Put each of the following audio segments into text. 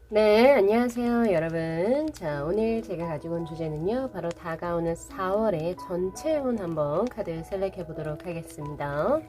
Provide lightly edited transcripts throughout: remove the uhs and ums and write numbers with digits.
네, 안녕하세요, 여러분. 자, 오늘 제가 가지고 온 주제는요, 바로 다가오는 4월의 전체 운 한번 카드 셀렉해 보도록 하겠습니다.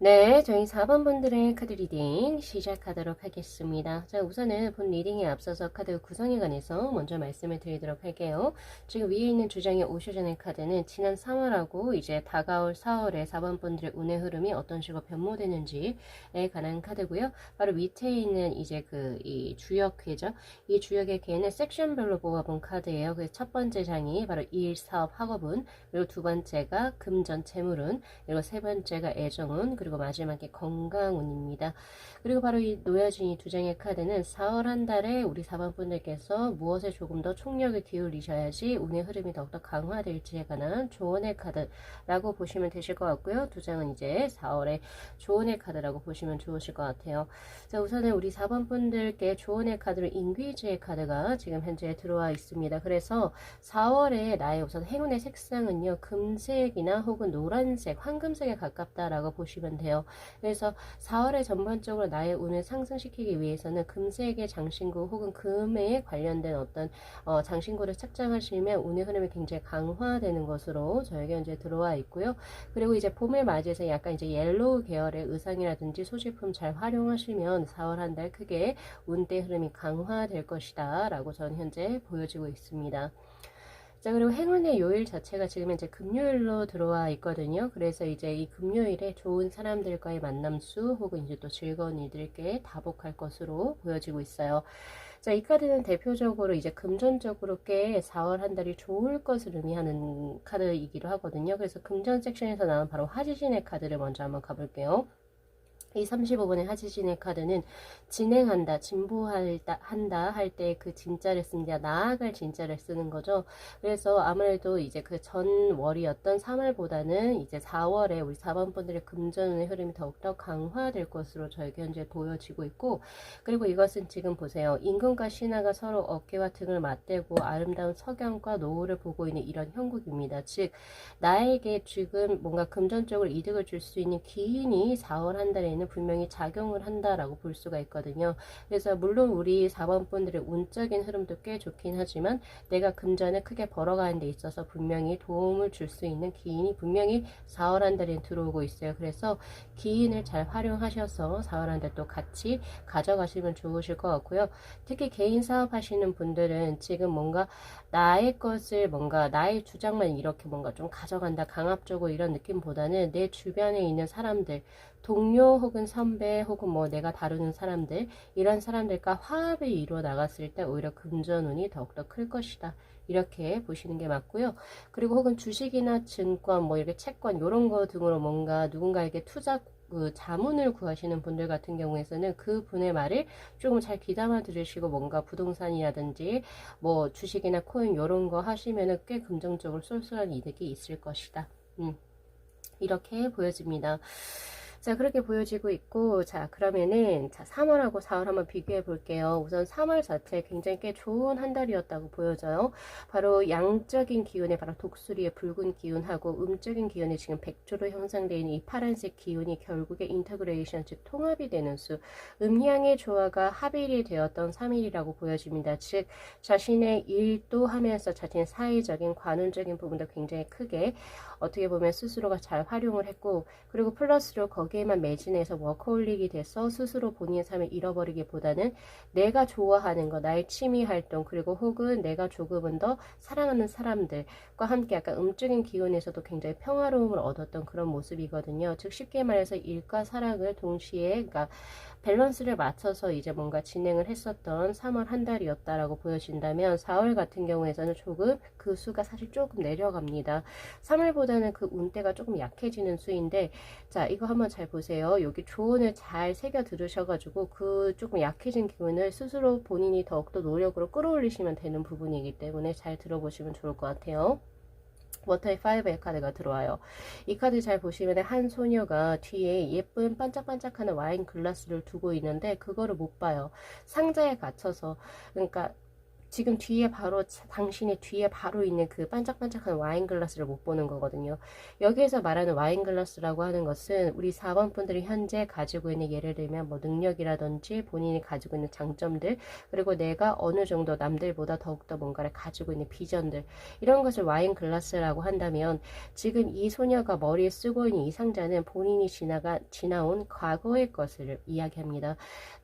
네, 저희 4번 분들의 카드 리딩 시작하도록 하겠습니다. 자, 우선은 본 리딩에 앞서서 카드 구성에 관해서 먼저 말씀을 드리도록 할게요. 지금 위에 있는 주장의 오셔전의 카드는 지난 3월하고 이제 다가올 4월에 4번 분들의 운의 흐름이 어떤 식으로 변모되는지에 관한 카드고요. 바로 밑에 있는 이제 이 주역회죠. 이 주역의 개는 섹션별로 뽑아본 카드예요. 그래서 첫 번째 장이 바로 일, 사업, 학업운, 그리고 두 번째가 금전, 재물운, 그리고 세 번째가 애정운, 그리고 마지막에 건강운입니다. 그리고 바로 이 놓여진 이 두 장의 카드는 4월 한 달에 우리 4번 분들께서 무엇에 조금 더 총력을 기울이셔야지 운의 흐름이 더욱더 강화될지에 관한 조언의 카드라고 보시면 되실 것 같고요. 두 장은 이제 4월의 조언의 카드라고 보시면 좋으실 것 같아요. 자, 우선은 우리 4번 분들께 조언의 카드로 인귀지의 카드가 지금 현재 들어와 있습니다. 그래서 4월에 나의 우선 행운의 색상은요, 금색이나 혹은 노란색, 황금색에 가깝다라고 보시면 돼요. 그래서 4월에 전반적으로 나의 운을 상승시키기 위해서는 금색의 장신구 혹은 금에 관련된 어떤 장신구를 착장하시면 운의 흐름이 굉장히 강화되는 것으로 저에게 현재 들어와 있고요. 그리고 이제 봄을 맞이해서 약간 이제 옐로우 계열의 의상이라든지 소지품 잘 활용하시면 4월 한 달 크게 운대 흐름이 강화될 것이다 라고 저는 현재 보여지고 있습니다. 자, 그리고 행운의 요일 자체가 지금 현재 금요일로 들어와 있거든요. 그래서 이제 이 금요일에 좋은 사람들과의 만남수 혹은 이제 또 즐거운 일들께 다복할 것으로 보여지고 있어요. 자, 이 카드는 대표적으로 이제 금전적으로 꽤 4월 한 달이 좋을 것을 의미하는 카드이기도 하거든요. 그래서 금전 섹션에서 나온 바로 화지신의 카드를 먼저 한번 가볼게요. 이 35번의 하지신의 카드는 진행한다, 진보한다 할 때 그 진짜를 씁니다. 나아갈 진짜를 쓰는 거죠. 그래서 아무래도 이제 그 전월이었던 3월보다는 이제 4월에 우리 4번 분들의 금전운의 흐름이 더욱더 강화될 것으로 저에게 현재 보여지고 있고, 그리고 이것은 지금 보세요. 임금과 신하가 서로 어깨와 등을 맞대고 아름다운 석양과 노을을 보고 있는 이런 형국입니다. 즉 나에게 지금 뭔가 금전적으로 이득을 줄 수 있는 기인이 4월 한 달에는 분명히 작용을 한다라고 볼 수가 있거든요. 그래서 물론 우리 4번 분들의 운적인 흐름도 꽤 좋긴 하지만 내가 금전을 크게 벌어가는 데 있어서 분명히 도움을 줄 수 있는 기인이 분명히 4월 한 달에 들어오고 있어요. 그래서 기인을 잘 활용하셔서 4월 한 달 또 같이 가져가시면 좋으실 것 같고요. 특히 개인 사업 하시는 분들은 지금 뭔가 나의 것을 뭔가 나의 주장만 이렇게 뭔가 좀 가져간다 강압적으로 이런 느낌보다는 내 주변에 있는 사람들 동료 혹은 선배 혹은 뭐 내가 다루는 사람들, 이런 사람들과 화합을 이루어 나갔을 때 오히려 금전운이 더욱더 클 것이다. 이렇게 보시는 게 맞고요. 그리고 혹은 주식이나 증권, 뭐 이렇게 채권 이런 거 등으로 뭔가 누군가에게 투자 그 자문을 구하시는 분들 같은 경우에서는 그 분의 말을 조금 잘 귀담아 들으시고 뭔가 부동산이라든지 뭐 주식이나 코인 이런 거 하시면은 꽤 금전적으로 쏠쏠한 이득이 있을 것이다. 이렇게 보여집니다. 자, 그렇게 보여지고 있고, 자, 그러면은, 자, 3월하고 4월 한번 비교해 볼게요. 우선 3월 자체 굉장히 꽤 좋은 한 달이었다고 보여져요. 바로 양적인 기운에 바로 독수리의 붉은 기운하고 음적인 기운에 지금 백조로 형성되어 있는 이 파란색 기운이 결국에 인터그레이션, 즉 통합이 되는 수, 음양의 조화가 합일이 되었던 3일이라고 보여집니다. 즉, 자신의 일도 하면서 자신의 사회적인, 관운적인 부분도 굉장히 크게 어떻게 보면 스스로가 잘 활용을 했고, 그리고 플러스로 거기에만 매진해서 워커홀릭이 돼서 스스로 본인의 삶을 잃어버리기보다는 내가 좋아하는 거, 나의 취미 활동, 그리고 혹은 내가 조금은 더 사랑하는 사람들과 함께 약간 음적인 기운에서도 굉장히 평화로움을 얻었던 그런 모습이거든요. 즉 쉽게 말해서 일과 사랑을 동시에, 그러니까 밸런스를 맞춰서 이제 뭔가 진행을 했었던 3월 한 달이었다라고 보여진다면, 4월 같은 경우에서는 조금 그 수가 사실 조금 내려갑니다. 3월보다는 그 운대가 조금 약해지는 수인데, 자, 이거 한번 잘 보세요. 여기 조언을 잘 새겨 들으셔가지고 그 조금 약해진 기운을 스스로 본인이 더욱더 노력으로 끌어올리시면 되는 부분이기 때문에 잘 들어보시면 좋을 것 같아요. 워터의 5의 카드가 들어와요. 이 카드 잘 보시면 한 소녀가 뒤에 예쁜 반짝반짝하는 와인 글라스를 두고 있는데 그거를 못 봐요. 상자에 갇혀서. 그러니까 지금 뒤에 바로 당신의 뒤에 바로 있는 그 반짝반짝한 와인 글라스를 못 보는 거거든요. 여기에서 말하는 와인 글라스라고 하는 것은 우리 4번 분들이 현재 가지고 있는, 예를 들면 뭐 능력이라든지 본인이 가지고 있는 장점들, 그리고 내가 어느 정도 남들보다 더욱더 뭔가를 가지고 있는 비전들, 이런 것을 와인 글라스라고 한다면, 지금 이 소녀가 머리에 쓰고 있는 이 상자는 본인이 지나온 과거의 것을 이야기합니다.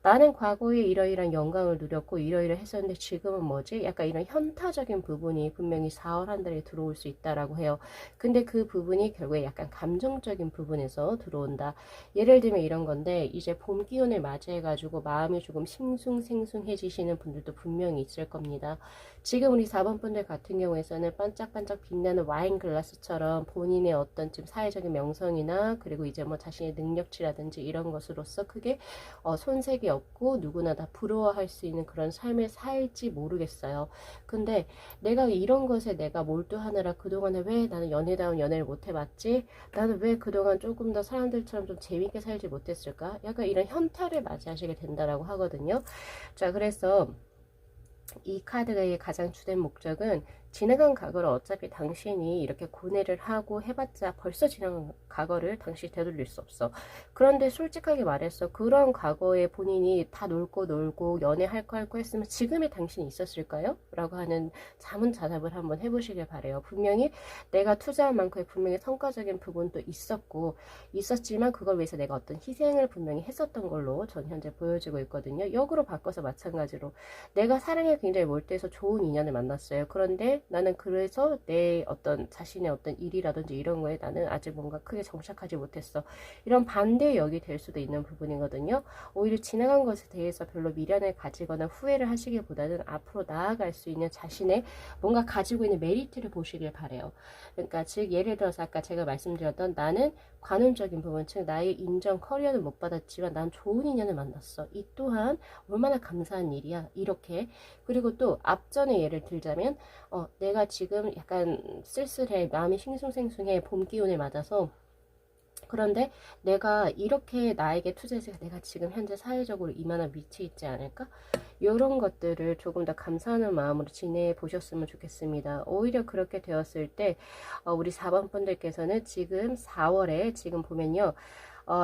나는 과거에 이러이러한 영광을 누렸고 이러이러했었는데 지금은 뭐지? 약간 이런 현타적인 부분이 분명히 4월 한 달에 들어올 수 있다라고 해요. 근데 그 부분이 결국에 약간 감정적인 부분에서 들어온다. 예를 들면 이런 건데, 이제 봄 기운을 맞이해가지고 마음이 조금 싱숭생숭해지시는 분들도 분명히 있을 겁니다. 지금 우리 4번 분들 같은 경우에서는 반짝반짝 빛나는 와인 글라스처럼 본인의 어떤 좀 사회적인 명성이나 그리고 이제 뭐 자신의 능력치라든지 이런 것으로서 크게 손색이 없고 누구나 다 부러워할 수 있는 그런 삶을 살지 모르겠어요. 근데 내가 이런 것에 내가 몰두하느라 그동안에 왜 나는 연애다운 연애를 못 해봤지? 나는 왜 그동안 조금 더 사람들처럼 좀 재밌게 살지 못했을까? 약간 이런 현타를 맞이하시게 된다라고 하거든요. 자, 그래서 이 카드의 가장 주된 목적은, 지나간 과거를 어차피 당신이 이렇게 고뇌를 하고 해봤자 벌써 지나간 과거를 당신이 되돌릴 수 없어. 그런데 솔직하게 말해서 그런 과거에 본인이 다 놀고 연애할 거 했으면 지금의 당신이 있었을까요? 라고 하는 자문자답을 한번 해보시길 바래요. 분명히 내가 투자한 만큼의 분명히 성과적인 부분도 있었지만 그걸 위해서 내가 어떤 희생을 분명히 했었던 걸로 전 현재 보여지고 있거든요. 역으로 바꿔서 마찬가지로 내가 사랑에 굉장히 몰두해서 좋은 인연을 만났어요. 그런데 나는 그래서 내 어떤 자신의 어떤 일이라든지 이런 거에 나는 아직 뭔가 크게 정착하지 못했어. 이런 반대의 역이 될 수도 있는 부분이거든요. 오히려 지나간 것에 대해서 별로 미련을 가지거나 후회를 하시기보다는 앞으로 나아갈 수 있는 자신의 뭔가 가지고 있는 메리트를 보시길 바래요. 그러니까 즉 예를 들어서 아까 제가 말씀드렸던, 나는 관운적인 부분, 즉 나의 인정, 커리어는 못 받았지만 난 좋은 인연을 만났어. 이 또한 얼마나 감사한 일이야. 이렇게. 그리고 또 앞전에 예를 들자면 내가 지금 약간 쓸쓸해, 마음이 싱숭생숭해, 봄 기운을 맞아서. 그런데 내가 이렇게 나에게 투자해서 내가 지금 현재 사회적으로 이만한 위치에 있지 않을까? 이런 것들을 조금 더 감사하는 마음으로 지내 보셨으면 좋겠습니다. 오히려 그렇게 되었을 때 우리 4번 분들께서는 지금 4월에 지금 보면요.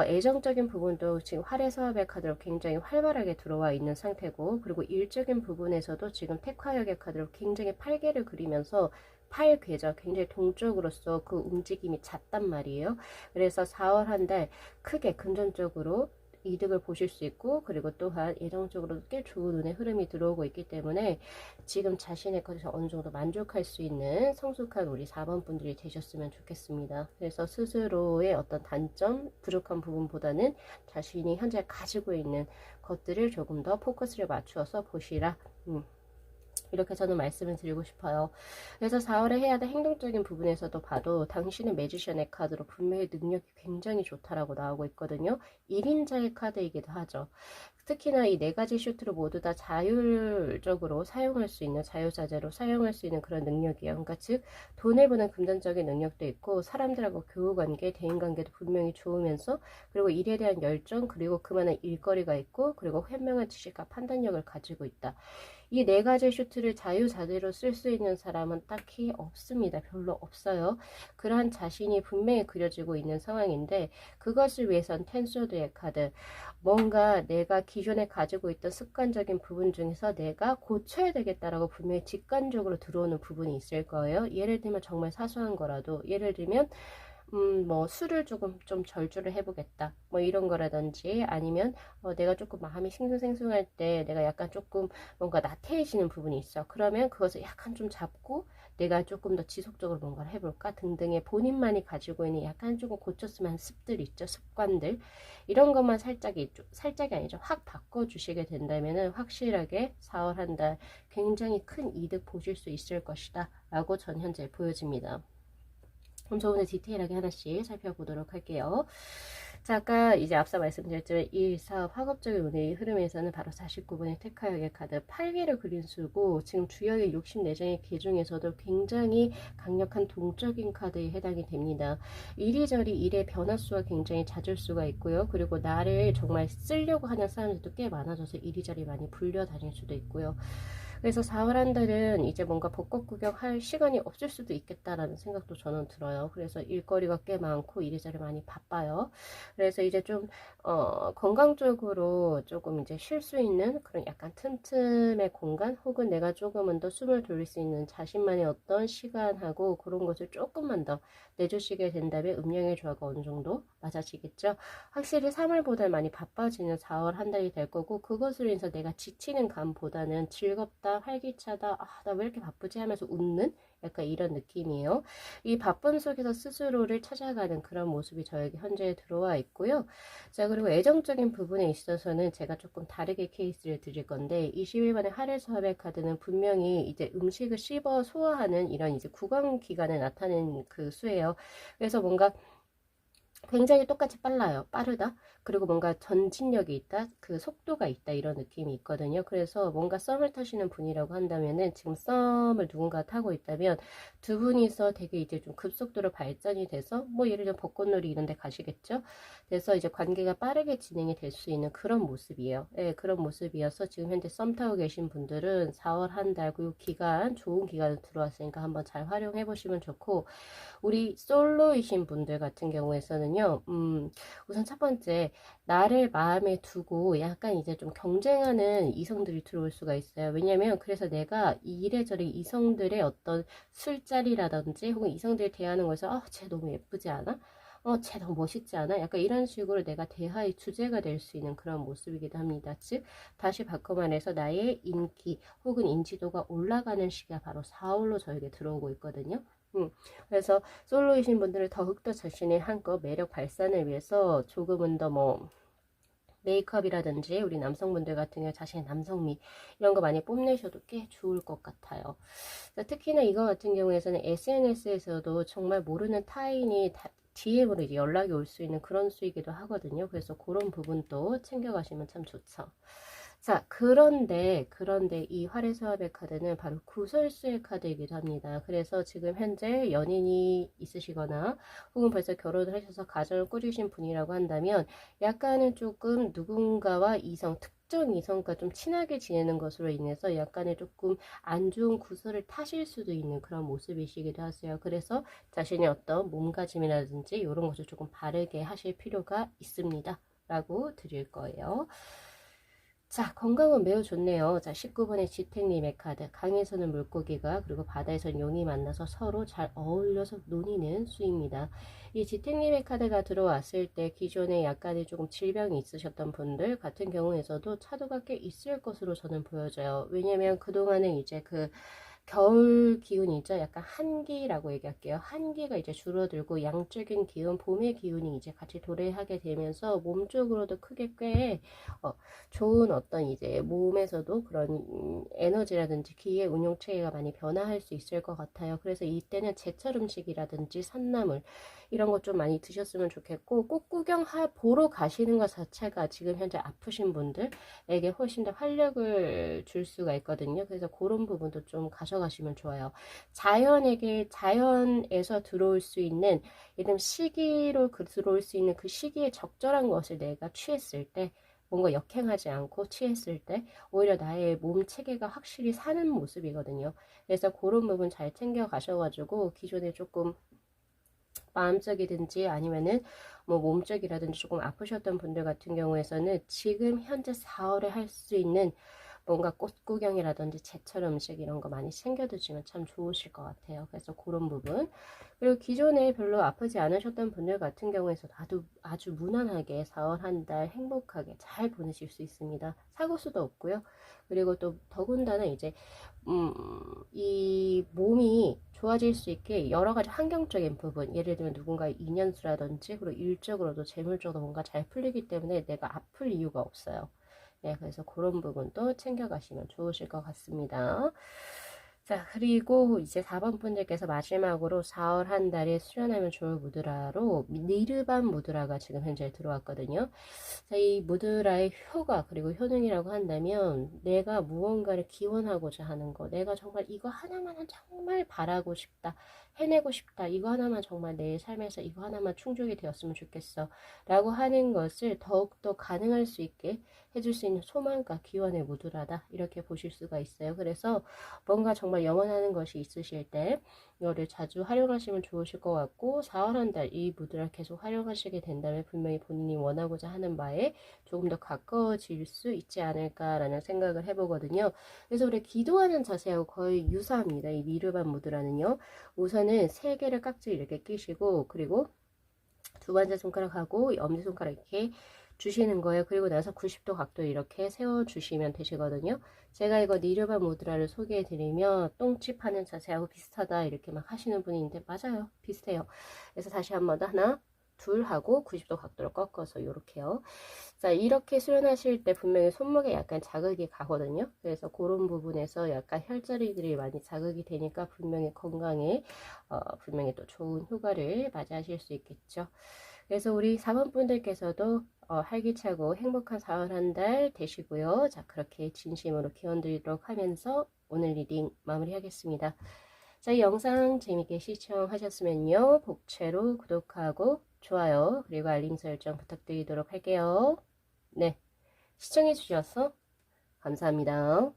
애정적인 부분도 지금 활해서합의 카드로 굉장히 활발하게 들어와 있는 상태고, 그리고 일적인 부분에서도 지금 택화역의 카드로 굉장히 팔개를 그리면서 팔괴죠. 굉장히 동적으로서 그 움직임이 잦단 말이에요. 그래서 4월 한 달 크게 금전적으로 이득을 보실 수 있고, 그리고 또한 예정적으로도 꽤 좋은 운의 흐름이 들어오고 있기 때문에 지금 자신의 것에서 어느 정도 만족할 수 있는 성숙한 우리 4번 분들이 되셨으면 좋겠습니다. 그래서 스스로의 어떤 단점, 부족한 부분보다는 자신이 현재 가지고 있는 것들을 조금 더 포커스를 맞추어서 보시라. 이렇게 저는 말씀을 드리고 싶어요. 그래서 4월에 해야 될 행동적인 부분에서도 봐도 당신은 매지션의 카드로 분명히 능력이 굉장히 좋다라고 나오고 있거든요. 1인자의 카드이기도 하죠. 특히나 이 네 가지 슈트를 모두 다 자율적으로 사용할 수 있는, 자유자재로 사용할 수 있는 그런 능력이에요. 그러니까 즉 돈을 버는 금전적인 능력도 있고, 사람들하고 교우관계, 대인관계도 분명히 좋으면서, 그리고 일에 대한 열정, 그리고 그만한 일거리가 있고, 그리고 현명한 지식과 판단력을 가지고 있다. 이 네 가지 슈트를 자유자재로 쓸 수 있는 사람은 딱히 없습니다. 별로 없어요. 그러한 자신이 분명히 그려지고 있는 상황인데, 그것을 위해선 텐소드의 카드, 뭔가 내가 기존에 가지고 있던 습관적인 부분 중에서 내가 고쳐야 되겠다라고 분명히 직관적으로 들어오는 부분이 있을 거예요. 예를 들면 정말 사소한 거라도, 예를 들면 뭐 술을 조금 좀 절주를 해보겠다, 뭐 이런 거라든지, 아니면 내가 조금 마음이 싱숭생숭할 때 내가 약간 조금 뭔가 나태해지는 부분이 있어. 그러면 그것을 약간 좀 잡고 내가 조금 더 지속적으로 뭔가를 해볼까 등등의 본인만이 가지고 있는 약간 조금 고쳤으면 하는 습들 있죠, 습관들. 이런 것만 살짝이 아니죠, 확 바꿔주시게 된다면은 확실하게 4월 한 달 굉장히 큰 이득 보실 수 있을 것이다 라고 전 현재 보여집니다. 그럼 저 오늘 디테일하게 하나씩 살펴보도록 할게요. 자, 아까 이제 앞서 말씀드렸지만 1, 4 화급적인 운의 흐름에서는 바로 49번의 테카역의 카드 8개를 그린 수고, 지금 주역의 64장의 개 중에서도 굉장히 강력한 동적인 카드에 해당이 됩니다. 이리저리 일의 변화수가 굉장히 잦을 수가 있고요. 그리고 나를 정말 쓰려고 하는 사람들도 꽤 많아져서 이리저리 많이 불려 다닐 수도 있고요. 그래서 4월 한 달은 이제 뭔가 벚꽃 구경할 시간이 없을 수도 있겠다라는 생각도 저는 들어요. 그래서 일거리가 꽤 많고 이리저리 많이 바빠요. 그래서 이제 좀 건강적으로 조금 이제 쉴 수 있는 그런 약간 틈틈의 공간, 혹은 내가 조금은 더 숨을 돌릴 수 있는 자신만의 어떤 시간하고 그런 것을 조금만 더 내주시게 된다면 음영의 조화가 어느 정도 맞아지겠죠. 확실히 3월보다 많이 바빠지는 4월 한 달이 될 거고, 그것으로 인해서 내가 지치는 감보다는 즐겁다, 활기차다, 아, 나 왜 이렇게 바쁘지 하면서 웃는 약간 이런 느낌이에요. 이 바쁨 속에서 스스로를 찾아가는 그런 모습이 저에게 현재 들어와 있고요. 자, 그리고 애정적인 부분에 있어서는 제가 조금 다르게 케이스를 드릴 건데, 21번의 하늘수합의 카드는 분명히 이제 음식을 씹어 소화하는 이런 이제 구강 기관에 나타낸 그 수예요. 그래서 뭔가 굉장히 똑같이 빨라요. 빠르다. 그리고 뭔가 전진력이 있다. 그 속도가 있다. 이런 느낌이 있거든요. 그래서 뭔가 썸을 타시는 분이라고 한다면은, 지금 썸을 누군가 타고 있다면 두 분이서 되게 이제 좀 급속도로 발전이 돼서, 뭐 예를 들어 벚꽃놀이 이런 데 가시겠죠. 그래서 이제 관계가 빠르게 진행이 될 수 있는 그런 모습이에요. 예, 그런 모습이어서 지금 현재 썸 타고 계신 분들은 4월 한 달 그 기간, 좋은 기간에 들어왔으니까 한번 잘 활용해 보시면 좋고, 우리 솔로이신 분들 같은 경우에서는요, 우선 첫 번째, 나를 마음에 두고 약간 이제 좀 경쟁하는 이성들이 들어올 수가 있어요. 왜냐면, 그래서 내가 이래저래 이성들의 어떤 술자리라든지, 혹은 이성들 대하는 거에서, 쟤 너무 예쁘지 않아? 쟤 너무 멋있지 않아? 약간 이런 식으로 내가 대화의 주제가 될 수 있는 그런 모습이기도 합니다. 즉, 다시 바꿔 말해서 나의 인기 혹은 인지도가 올라가는 시기가 바로 4월로 저에게 들어오고 있거든요. 그래서 솔로이신 분들은 더욱더 자신의 한껏 매력 발산을 위해서 조금은 더 뭐 메이크업이라든지, 우리 남성분들 같은 경우 자신의 남성미 이런 거 많이 뽐내셔도 꽤 좋을 것 같아요. 특히나 이거 같은 경우에서는 SNS에서도 정말 모르는 타인이 DM으로 이제 연락이 올 수 있는 그런 수이기도 하거든요. 그래서 그런 부분도 챙겨가시면 참 좋죠. 자, 그런데 이 활의 수합의 카드는 바로 구설수의 카드이기도 합니다. 그래서 지금 현재 연인이 있으시거나 혹은 벌써 결혼을 하셔서 가정을 꾸리신 분이라고 한다면, 약간은 조금 누군가와 특정 이성과 좀 친하게 지내는 것으로 인해서 약간의 조금 안 좋은 구설을 타실 수도 있는 그런 모습이시기도 하세요. 그래서 자신의 어떤 몸가짐이라든지 이런 것을 조금 바르게 하실 필요가 있습니다 라고 드릴 거예요. 자, 건강은 매우 좋네요. 자, 19번의 지택님의 카드. 강에서는 물고기가 그리고 바다에서는 용이 만나서 서로 잘 어울려서 논이는 수입니다. 이 지택님의 카드가 들어왔을 때 기존에 약간의 조금 질병이 있으셨던 분들 같은 경우에서도 차도가 꽤 있을 것으로 저는 보여져요. 왜냐면 그동안은 이제 그 겨울 기운이 있죠. 약간 한기라고 얘기할게요. 한기가 이제 줄어들고 양적인 기운, 봄의 기운이 이제 같이 도래하게 되면서 몸 쪽으로도 크게 꽤 좋은 어떤 이제 몸에서도 그런 에너지라든지 기의 운용 체계가 많이 변화할 수 있을 것 같아요. 그래서 이때는 제철 음식이라든지 산나물 이런 것 좀 많이 드셨으면 좋겠고 꽃 구경 보러 가시는 것 자체가 지금 현재 아프신 분들에게 훨씬 더 활력을 줄 수가 있거든요. 그래서 그런 부분도 좀 가져가시면 좋아요. 자연에서 들어올 수 있는 예를 시기로 들어올 수 있는 그 시기에 적절한 것을 내가 취했을 때 뭔가 역행하지 않고 취했을 때 오히려 나의 몸 체계가 확실히 사는 모습이거든요. 그래서 그런 부분 잘 챙겨 가셔가지고 기존에 조금 마음적이든지 아니면은 뭐 몸적이라든지 조금 아프셨던 분들 같은 경우에서는 지금 현재 4월에 할 수 있는 뭔가 꽃 구경이라든지 제철 음식 이런 거 많이 챙겨두시면 참 좋으실 것 같아요. 그래서 그런 부분. 그리고 기존에 별로 아프지 않으셨던 분들 같은 경우에서 아주 무난하게 4월 한 달 행복하게 잘 보내실 수 있습니다. 사고 수도 없고요. 그리고 또 더군다나 이제 이 몸이 좋아질 수 있게 여러 가지 환경적인 부분, 예를 들면 누군가의 인연수라든지 그리고 일적으로도 재물적으로 뭔가 잘 풀리기 때문에 내가 아플 이유가 없어요. 네, 그래서 그런 부분도 챙겨가시면 좋으실 것 같습니다. 자, 그리고 이제 4번 분들께서 마지막으로 4월 한 달에 수련하면 좋을 무드라로 니르반 무드라가 지금 현재 들어왔거든요. 자, 이 무드라의 효과 그리고 효능이라고 한다면 내가 무언가를 기원하고자 하는 거, 내가 정말 이거 하나만은 정말 바라고 싶다, 해내고 싶다, 이거 하나만 정말 내 삶에서 이거 하나만 충족이 되었으면 좋겠어 라고 하는 것을 더욱더 가능할 수 있게 해줄 수 있는 소망과 기원의 무드라다, 이렇게 보실 수가 있어요. 그래서 뭔가 정말 영원하는 것이 있으실 때 이거를 자주 활용하시면 좋으실 것 같고 4월 한 달 이 무드를 계속 활용하시게 된다면 분명히 본인이 원하고자 하는 바에 조금 더 가까워질 수 있지 않을까라는 생각을 해보거든요. 그래서 우리 기도하는 자세하고 거의 유사합니다. 이 니르반 무드라는요. 우선은 세 개를 깍지 이렇게 끼시고 그리고 두 번째 손가락하고 엄지손가락 이렇게 주시는 거예요. 그리고 나서 90도 각도 이렇게 세워주시면 되시거든요. 제가 이거 니르바 무드라를 소개해드리면 똥집하는 자세하고 비슷하다 이렇게 막 하시는 분이 있는데 맞아요. 비슷해요. 그래서 다시 한 번 더 하나 둘 하고 90도 각도로 꺾어서 이렇게요. 자, 이렇게 수련하실 때 분명히 손목에 약간 자극이 가거든요. 그래서 그런 부분에서 약간 혈자리들이 많이 자극이 되니까 분명히 건강에 분명히 또 좋은 효과를 맞이하실 수 있겠죠. 그래서 우리 4번 분들께서도 활기차고 행복한 4월 한 달 되시고요. 자, 그렇게 진심으로 기원 드리도록 하면서 오늘 리딩 마무리하겠습니다. 자, 이 영상 재밌게 시청하셨으면요. 복채로 구독하고 좋아요 그리고 알림 설정 부탁드리도록 할게요. 네, 시청해 주셔서 감사합니다.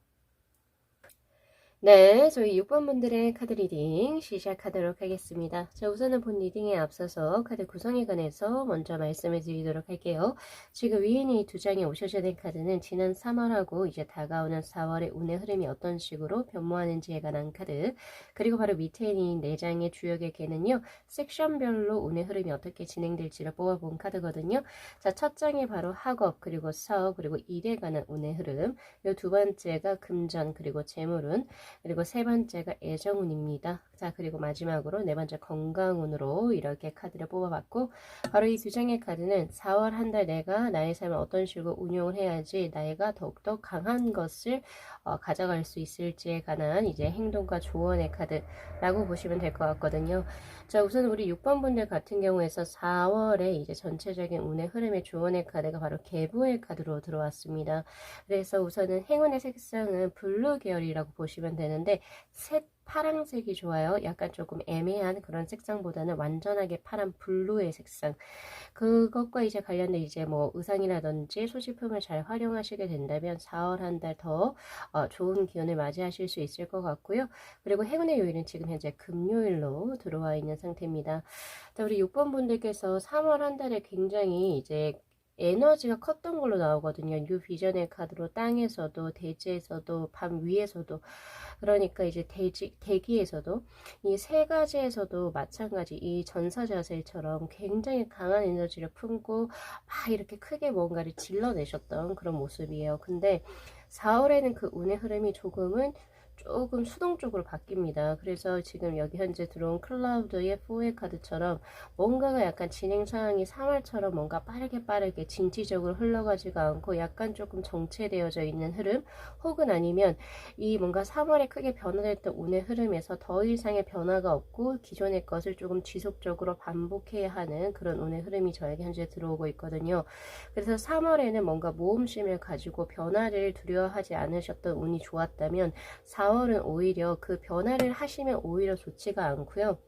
네, 저희 6번 분들의 카드 리딩 시작하도록 하겠습니다. 자, 우선은 본 리딩에 앞서서 카드 구성에 관해서 먼저 말씀을 드리도록 할게요. 지금 위에 있는 이 두 장에 오셔야 될 카드는 지난 3월하고 이제 다가오는 4월의 운의 흐름이 어떤 식으로 변모하는지에 관한 카드, 그리고 바로 밑에 있는 네 장의 주역의 개는요, 섹션별로 운의 흐름이 어떻게 진행될지를 뽑아본 카드거든요. 자, 첫 장이 바로 학업, 그리고 사업, 그리고 일에 관한 운의 흐름, 이 두 번째가 금전, 그리고 재물운, 그리고 세 번째가 애정운입니다. 자, 그리고 마지막으로 네 번째 건강운으로 이렇게 카드를 뽑아봤고, 바로 이 두 장의 카드는 4월 한 달 내가 나의 삶을 어떤 식으로 운용을 해야지 나이가 더욱더 강한 것을 가져갈 수 있을지에 관한 이제 행동과 조언의 카드라고 보시면 될 것 같거든요. 자, 우선 우리 6번 분들 같은 경우에서 4월에 이제 전체적인 운의 흐름의 조언의 카드가 바로 계부의 카드로 들어왔습니다. 그래서 우선은 행운의 색상은 블루 계열이라고 보시면 되는데 파랑색이 좋아요. 약간 조금 애매한 그런 색상보다는 완전하게 파란 블루의 색상. 그것과 이제 관련된 이제 뭐 의상이라든지 소지품을 잘 활용하시게 된다면 4월 한 달 더 좋은 기운을 맞이하실 수 있을 것 같고요. 그리고 행운의 요일은 지금 현재 금요일로 들어와 있는 상태입니다. 자, 우리 6번 분들께서 3월 한 달에 굉장히 이제 에너지가 컸던 걸로 나오거든요. 뉴 비전의 카드로 땅에서도 대지에서도 밤 위에서도 그러니까 이제 대기에서도 이 세 가지에서도 마찬가지 이 전사자세처럼 굉장히 강한 에너지를 품고 막 이렇게 크게 뭔가를 질러내셨던 그런 모습이에요. 근데 4월에는 그 운의 흐름이 조금 수동적으로 바뀝니다. 그래서 지금 여기 현재 들어온 클라우드의 4의 카드처럼 뭔가가 약간 진행 상황이 3월처럼 뭔가 빠르게 진취적으로 흘러가지가 않고 약간 조금 정체되어져 있는 흐름 혹은 아니면 이 뭔가 3월에 크게 변화됐던 운의 흐름에서 더 이상의 변화가 없고 기존의 것을 조금 지속적으로 반복해야 하는 그런 운의 흐름이 저에게 현재 들어오고 있거든요. 그래서 3월에는 뭔가 모험심을 가지고 변화를 두려워하지 않으셨던 운이 좋았다면 4월은 오히려 그 변화를 하시면 오히려 좋지가 않고요.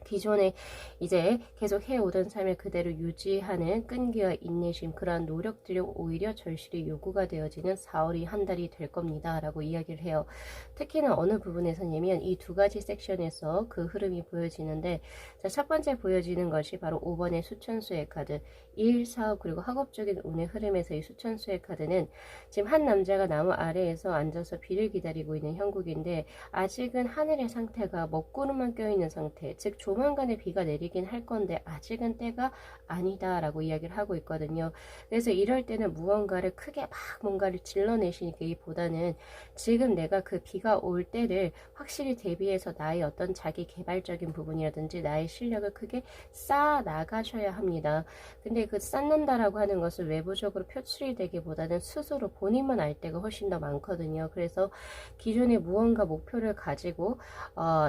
기존에 이제 계속 해오던 삶을 그대로 유지하는 끈기와 인내심 그러한 노력들이 오히려 절실히 요구가 되어지는 4월이 한 달이 될 겁니다 라고 이야기를 해요. 특히나 어느 부분에서냐면 이 두 가지 섹션에서 그 흐름이 보여지는데 자, 첫 번째 보여지는 것이 바로 5번의 수천수의 카드 1, 사업 그리고 학업적인 운의 흐름에서 이 수천수의 카드는 지금 한 남자가 나무 아래에서 앉아서 비를 기다리고 있는 형국인데 아직은 하늘의 상태가 먹구름만 껴있는 상태 즉 조만간에 비가 내리긴 할 건데 아직은 때가 아니다 라고 이야기를 하고 있거든요. 그래서 이럴 때는 무언가를 크게 막 뭔가를 질러내시기보다는 지금 내가 그 비가 올 때를 확실히 대비해서 나의 어떤 자기 개발적인 부분이라든지 나의 실력을 크게 쌓아 나가셔야 합니다. 근데 그 쌓는다라고 하는 것을 외부적으로 표출이 되기보다는 스스로 본인만 알 때가 훨씬 더 많거든요. 그래서 기존에 무언가 목표를 가지고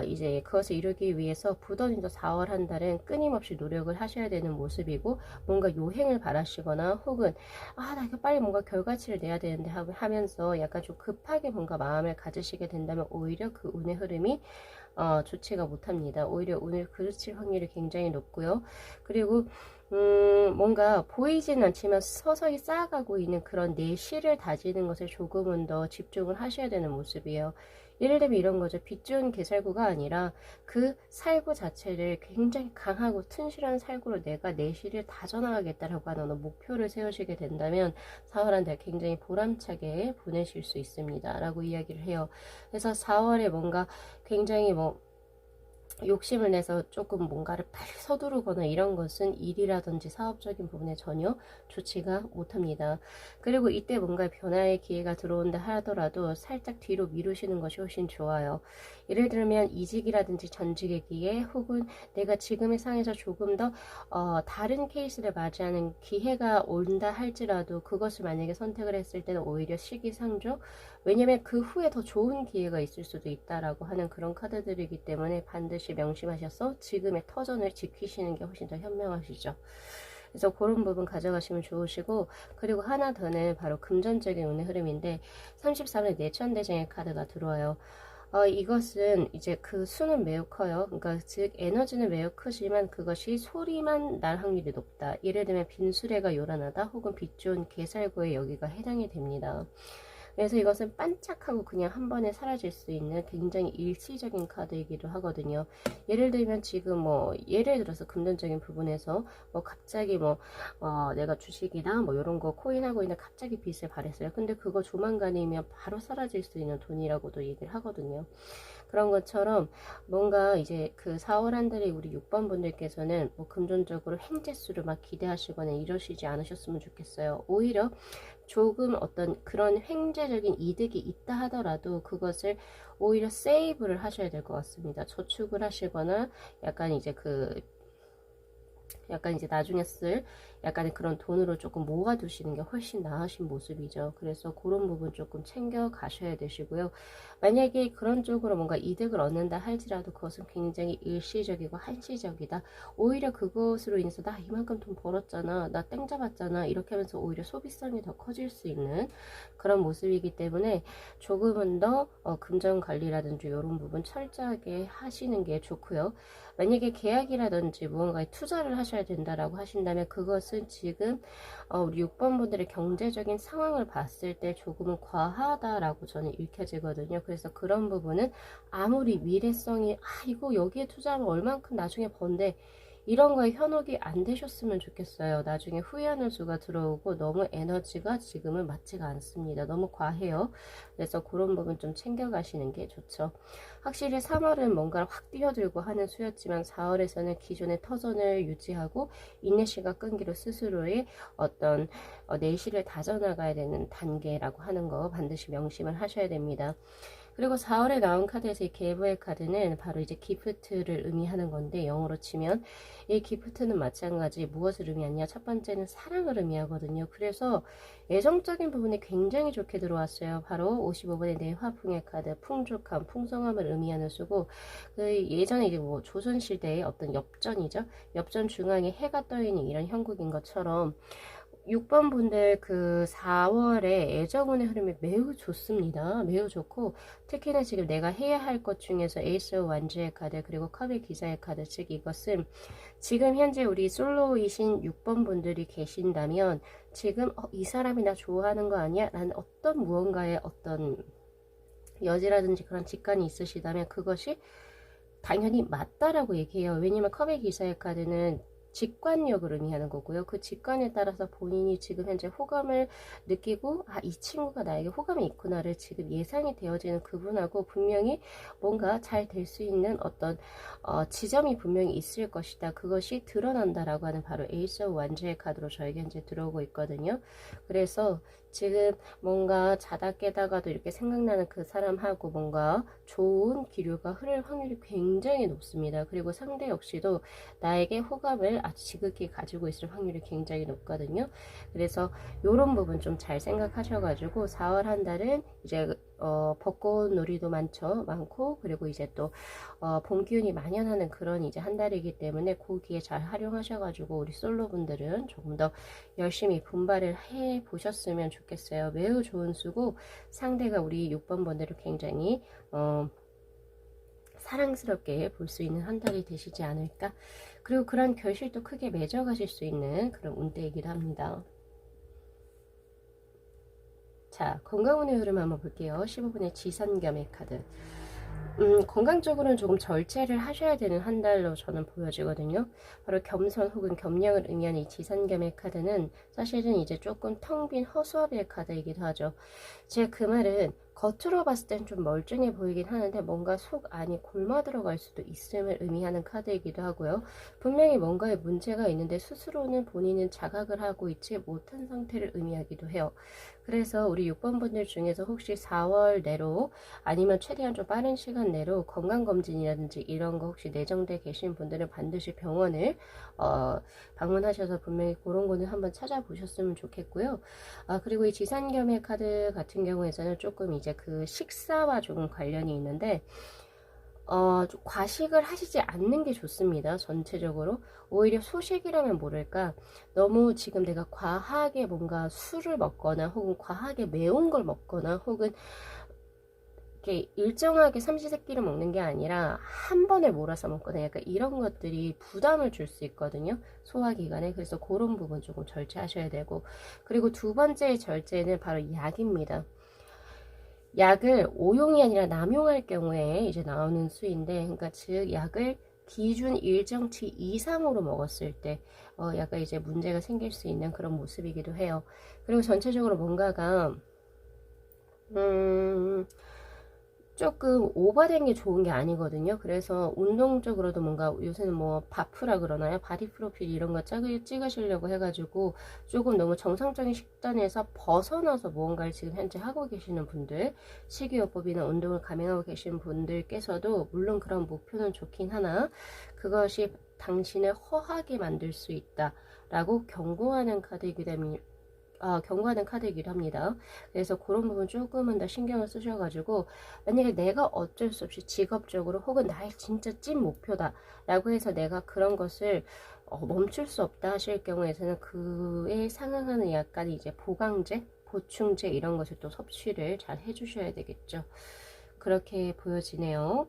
이제 그것을 이루기 위해서 부더님도 4월 한 달은 끊임없이 노력을 하셔야 되는 모습이고 뭔가 요행을 바라시거나 혹은 나 이거 빨리 뭔가 결과치를 내야 되는데 하면서 약간 좀 급하게 뭔가 마음을 가지시게 된다면 오히려 그 운의 흐름이 좋지가 못합니다. 오히려 운을 그르칠 확률이 굉장히 높고요. 그리고 뭔가 보이진 않지만 서서히 쌓아가고 있는 그런 내실을 다지는 것에 조금은 더 집중을 하셔야 되는 모습이에요. 예를 들면 이런 거죠. 빚 좋은 개살구가 아니라 그 살구 자체를 굉장히 강하고 튼실한 살구로 내가 내실을 다져나가겠다라고 하는 목표를 세우시게 된다면 4월 한 달 굉장히 보람차게 보내실 수 있습니다. 라고 이야기를 해요. 그래서 4월에 뭔가 굉장히 욕심을 내서 조금 뭔가를 빨리 서두르거나 이런 것은 일이라든지 사업적인 부분에 전혀 좋지가 못합니다. 그리고 이때 뭔가 변화의 기회가 들어온다 하더라도 살짝 뒤로 미루시는 것이 훨씬 좋아요. 예를 들면 이직이라든지 전직의 기회 혹은 내가 지금의 상에서 조금 더 다른 케이스를 맞이하는 기회가 온다 할지라도 그것을 만약에 선택을 했을 때는 오히려 시기상조 왜냐면 그 후에 더 좋은 기회가 있을 수도 있다라고 하는 그런 카드들이기 때문에 반드시 명심하셔서 지금의 터전을 지키시는 게 훨씬 더 현명하시죠. 그래서 그런 부분 가져가시면 좋으시고 그리고 하나 더는 바로 금전적인 운의 흐름인데 33일 내천대장의 카드가 들어와요. 이것은 이제 그 수는 매우 커요. 그러니까 즉 에너지는 매우 크지만 그것이 소리만 날 확률이 높다. 예를 들면 빈수레가 요란하다 혹은 빚 좋은 개살구에 여기가 해당이 됩니다. 그래서 이것은 반짝하고 그냥 한 번에 사라질 수 있는 굉장히 일시적인 카드이기도 하거든요. 예를 들면 지금 예를 들어서 금전적인 부분에서 갑자기 내가 주식이나 이런 거 코인하고 있는데 갑자기 빚을 발했어요. 근데 그거 조만간이면 바로 사라질 수 있는 돈이라고도 얘기를 하거든요. 그런 것처럼 뭔가 이제 그 4월 한 달에 우리 6번 분들께서는 금전적으로 횡재수를 막 기대하시거나 이러시지 않으셨으면 좋겠어요. 오히려 조금 어떤 그런 횡재적인 이득이 있다 하더라도 그것을 오히려 세이브를 하셔야 될 것 같습니다. 저축을 하시거나 약간 이제 나중에 쓸 약간의 그런 돈으로 조금 모아두시는 게 훨씬 나으신 모습이죠. 그래서 그런 부분 조금 챙겨 가셔야 되시고요. 만약에 그런 쪽으로 뭔가 이득을 얻는다 할지라도 그것은 굉장히 일시적이고 한시적이다. 오히려 그것으로 인해서 나 이만큼 돈 벌었잖아. 나 땡 잡았잖아. 이렇게 하면서 오히려 소비성이 더 커질 수 있는 그런 모습이기 때문에 조금은 더 금전 관리라든지 이런 부분 철저하게 하시는 게 좋고요. 만약에 계약이라든지 무언가에 투자를 하셔야 된다라고 하신다면 그것은 지금 우리 6번 분들의 경제적인 상황을 봤을 때 조금은 과하다라고 저는 읽혀지거든요. 그래서 그런 부분은 아무리 미래성이 이거 여기에 투자하면 얼만큼 나중에 번대 이런 거에 현혹이 안 되셨으면 좋겠어요. 나중에 후회하는 수가 들어오고 너무 에너지가 지금은 맞지가 않습니다. 너무 과해요. 그래서 그런 부분 좀 챙겨가시는 게 좋죠. 확실히 3월은 뭔가를 확 뛰어들고 하는 수였지만 4월에서는 기존의 터전을 유지하고 인내심과 끈기로 스스로의 어떤 내실을 다져나가야 되는 단계라고 하는 거 반드시 명심을 하셔야 됩니다. 그리고 4월에 나온 카드에서 이 계부의 카드는 바로 이제 기프트를 의미하는 건데, 영어로 치면 이 기프트는 마찬가지 무엇을 의미하냐, 첫 번째는 사랑을 의미하거든요. 그래서 애정적인 부분이 굉장히 좋게 들어왔어요. 바로 55번의 내화풍의 카드, 풍족함, 풍성함을 의미하는 수고, 그 예전에 이제 뭐 조선시대의 어떤 엽전이죠. 엽전 중앙에 해가 떠 있는 이런 형국인 것처럼 6번 분들 그 4월에 애정운의 흐름이 매우 좋습니다. 매우 좋고, 특히나 지금 내가 해야 할 것 중에서 에이스 완주의 카드, 그리고 컵의 기사의 카드, 즉 이것은 지금 현재 우리 솔로이신 6번 분들이 계신다면 지금 이 사람이 나 좋아하는 거 아니야? 라는 어떤 무언가의 어떤 여지라든지 그런 직관이 있으시다면 그것이 당연히 맞다라고 얘기해요. 왜냐면 컵의 기사의 카드는 직관력을 의미하는 거고요. 그 직관에 따라서 본인이 지금 현재 호감을 느끼고, 이 친구가 나에게 호감이 있구나를 지금 예상이 되어지는 그분하고 분명히 뭔가 잘 될 수 있는 어떤 지점이 분명히 있을 것이다. 그것이 드러난다라고 하는 바로 에이스 오브 완즈의 카드로 저에게 현재 들어오고 있거든요. 그래서 지금 뭔가 자다 깨다가도 이렇게 생각나는 그 사람하고 뭔가 좋은 기류가 흐를 확률이 굉장히 높습니다. 그리고 상대 역시도 나에게 호감을 아주 지극히 가지고 있을 확률이 굉장히 높거든요. 그래서 이런 부분 좀 잘 생각하셔가지고 4월 한 달은 이제 벚꽃 놀이도 많고, 그리고 이제 또 봄 기운이 만연하는 그런 이제 한 달이기 때문에 그 기회 잘 활용하셔가지고 우리 솔로분들은 조금 더 열심히 분발을 해 보셨으면 좋겠어요. 매우 좋은 수고, 상대가 우리 6번 분들을 굉장히 사랑스럽게 볼 수 있는 한 달이 되시지 않을까. 그리고 그런 결실도 크게 맺어가실 수 있는 그런 운대이기도 합니다. 자, 건강운의 흐름 한번 볼게요. 15분의 지산겸의 카드. 건강적으로는 조금 절제를 하셔야 되는 한 달로 저는 보여지거든요. 바로 겸손 혹은 겸양을 의미하는 이 지산겸의 카드는 사실은 이제 조금 텅 빈 허수아비의 카드이기도 하죠. 제가 그 말은 겉으로 봤을 땐 좀 멀쩡해 보이긴 하는데 뭔가 속 안이 골마 들어갈 수도 있음을 의미하는 카드이기도 하고요. 분명히 뭔가에 문제가 있는데 스스로는 본인은 자각을 하고 있지 못한 상태를 의미하기도 해요. 그래서 우리 6번 분들 중에서 혹시 4월 내로 아니면 최대한 좀 빠른 시간 내로 건강검진이라든지 이런 거 혹시 내정돼 계신 분들은 반드시 병원을 방문하셔서 분명히 그런 거는 한번 찾아보셨으면 좋겠고요. 그리고 이 지산겸의 카드 같은 경우에서는 조금 이제 그 식사와 조금 관련이 있는데 좀 과식을 하시지 않는 게 좋습니다. 전체적으로. 오히려 소식이라면 모를까, 너무 지금 내가 과하게 뭔가 술을 먹거나 혹은 과하게 매운 걸 먹거나 혹은 이렇게 일정하게 삼시세끼를 먹는 게 아니라 한 번에 몰아서 먹거나 약간 이런 것들이 부담을 줄 수 있거든요. 소화기관에. 그래서 그런 부분 조금 절제하셔야 되고, 그리고 두 번째 절제는 바로 약입니다. 약을 오용이 아니라 남용할 경우에 이제 나오는 수인데, 그러니까 즉 약을 기준 일정치 이상으로 먹었을 때 약간 이제 문제가 생길 수 있는 그런 모습이기도 해요. 그리고 전체적으로 뭔가가 조금 오버된 게 좋은 게 아니거든요. 그래서 운동적으로도 뭔가 요새는 뭐 바프라 그러나요? 바디 프로필 이런 거 찍으시려고 해가지고 조금 너무 정상적인 식단에서 벗어나서 무언가를 지금 현재 하고 계시는 분들, 식이요법이나 운동을 감행하고 계시는 분들께서도 물론 그런 목표는 좋긴 하나 그것이 당신을 허하게 만들 수 있다 라고 경고하는 카드이기도 합니다. 그래서 그런 부분 조금은 더 신경을 쓰셔가지고, 만약에 내가 어쩔 수 없이 직업적으로 혹은 나의 진짜 찐 목표다 라고 해서 내가 그런 것을 멈출 수 없다 하실 경우에는 그에 상응하는 약간 이제 보강제, 보충제 이런 것을 또 섭취를 잘 해주셔야 되겠죠. 그렇게 보여지네요.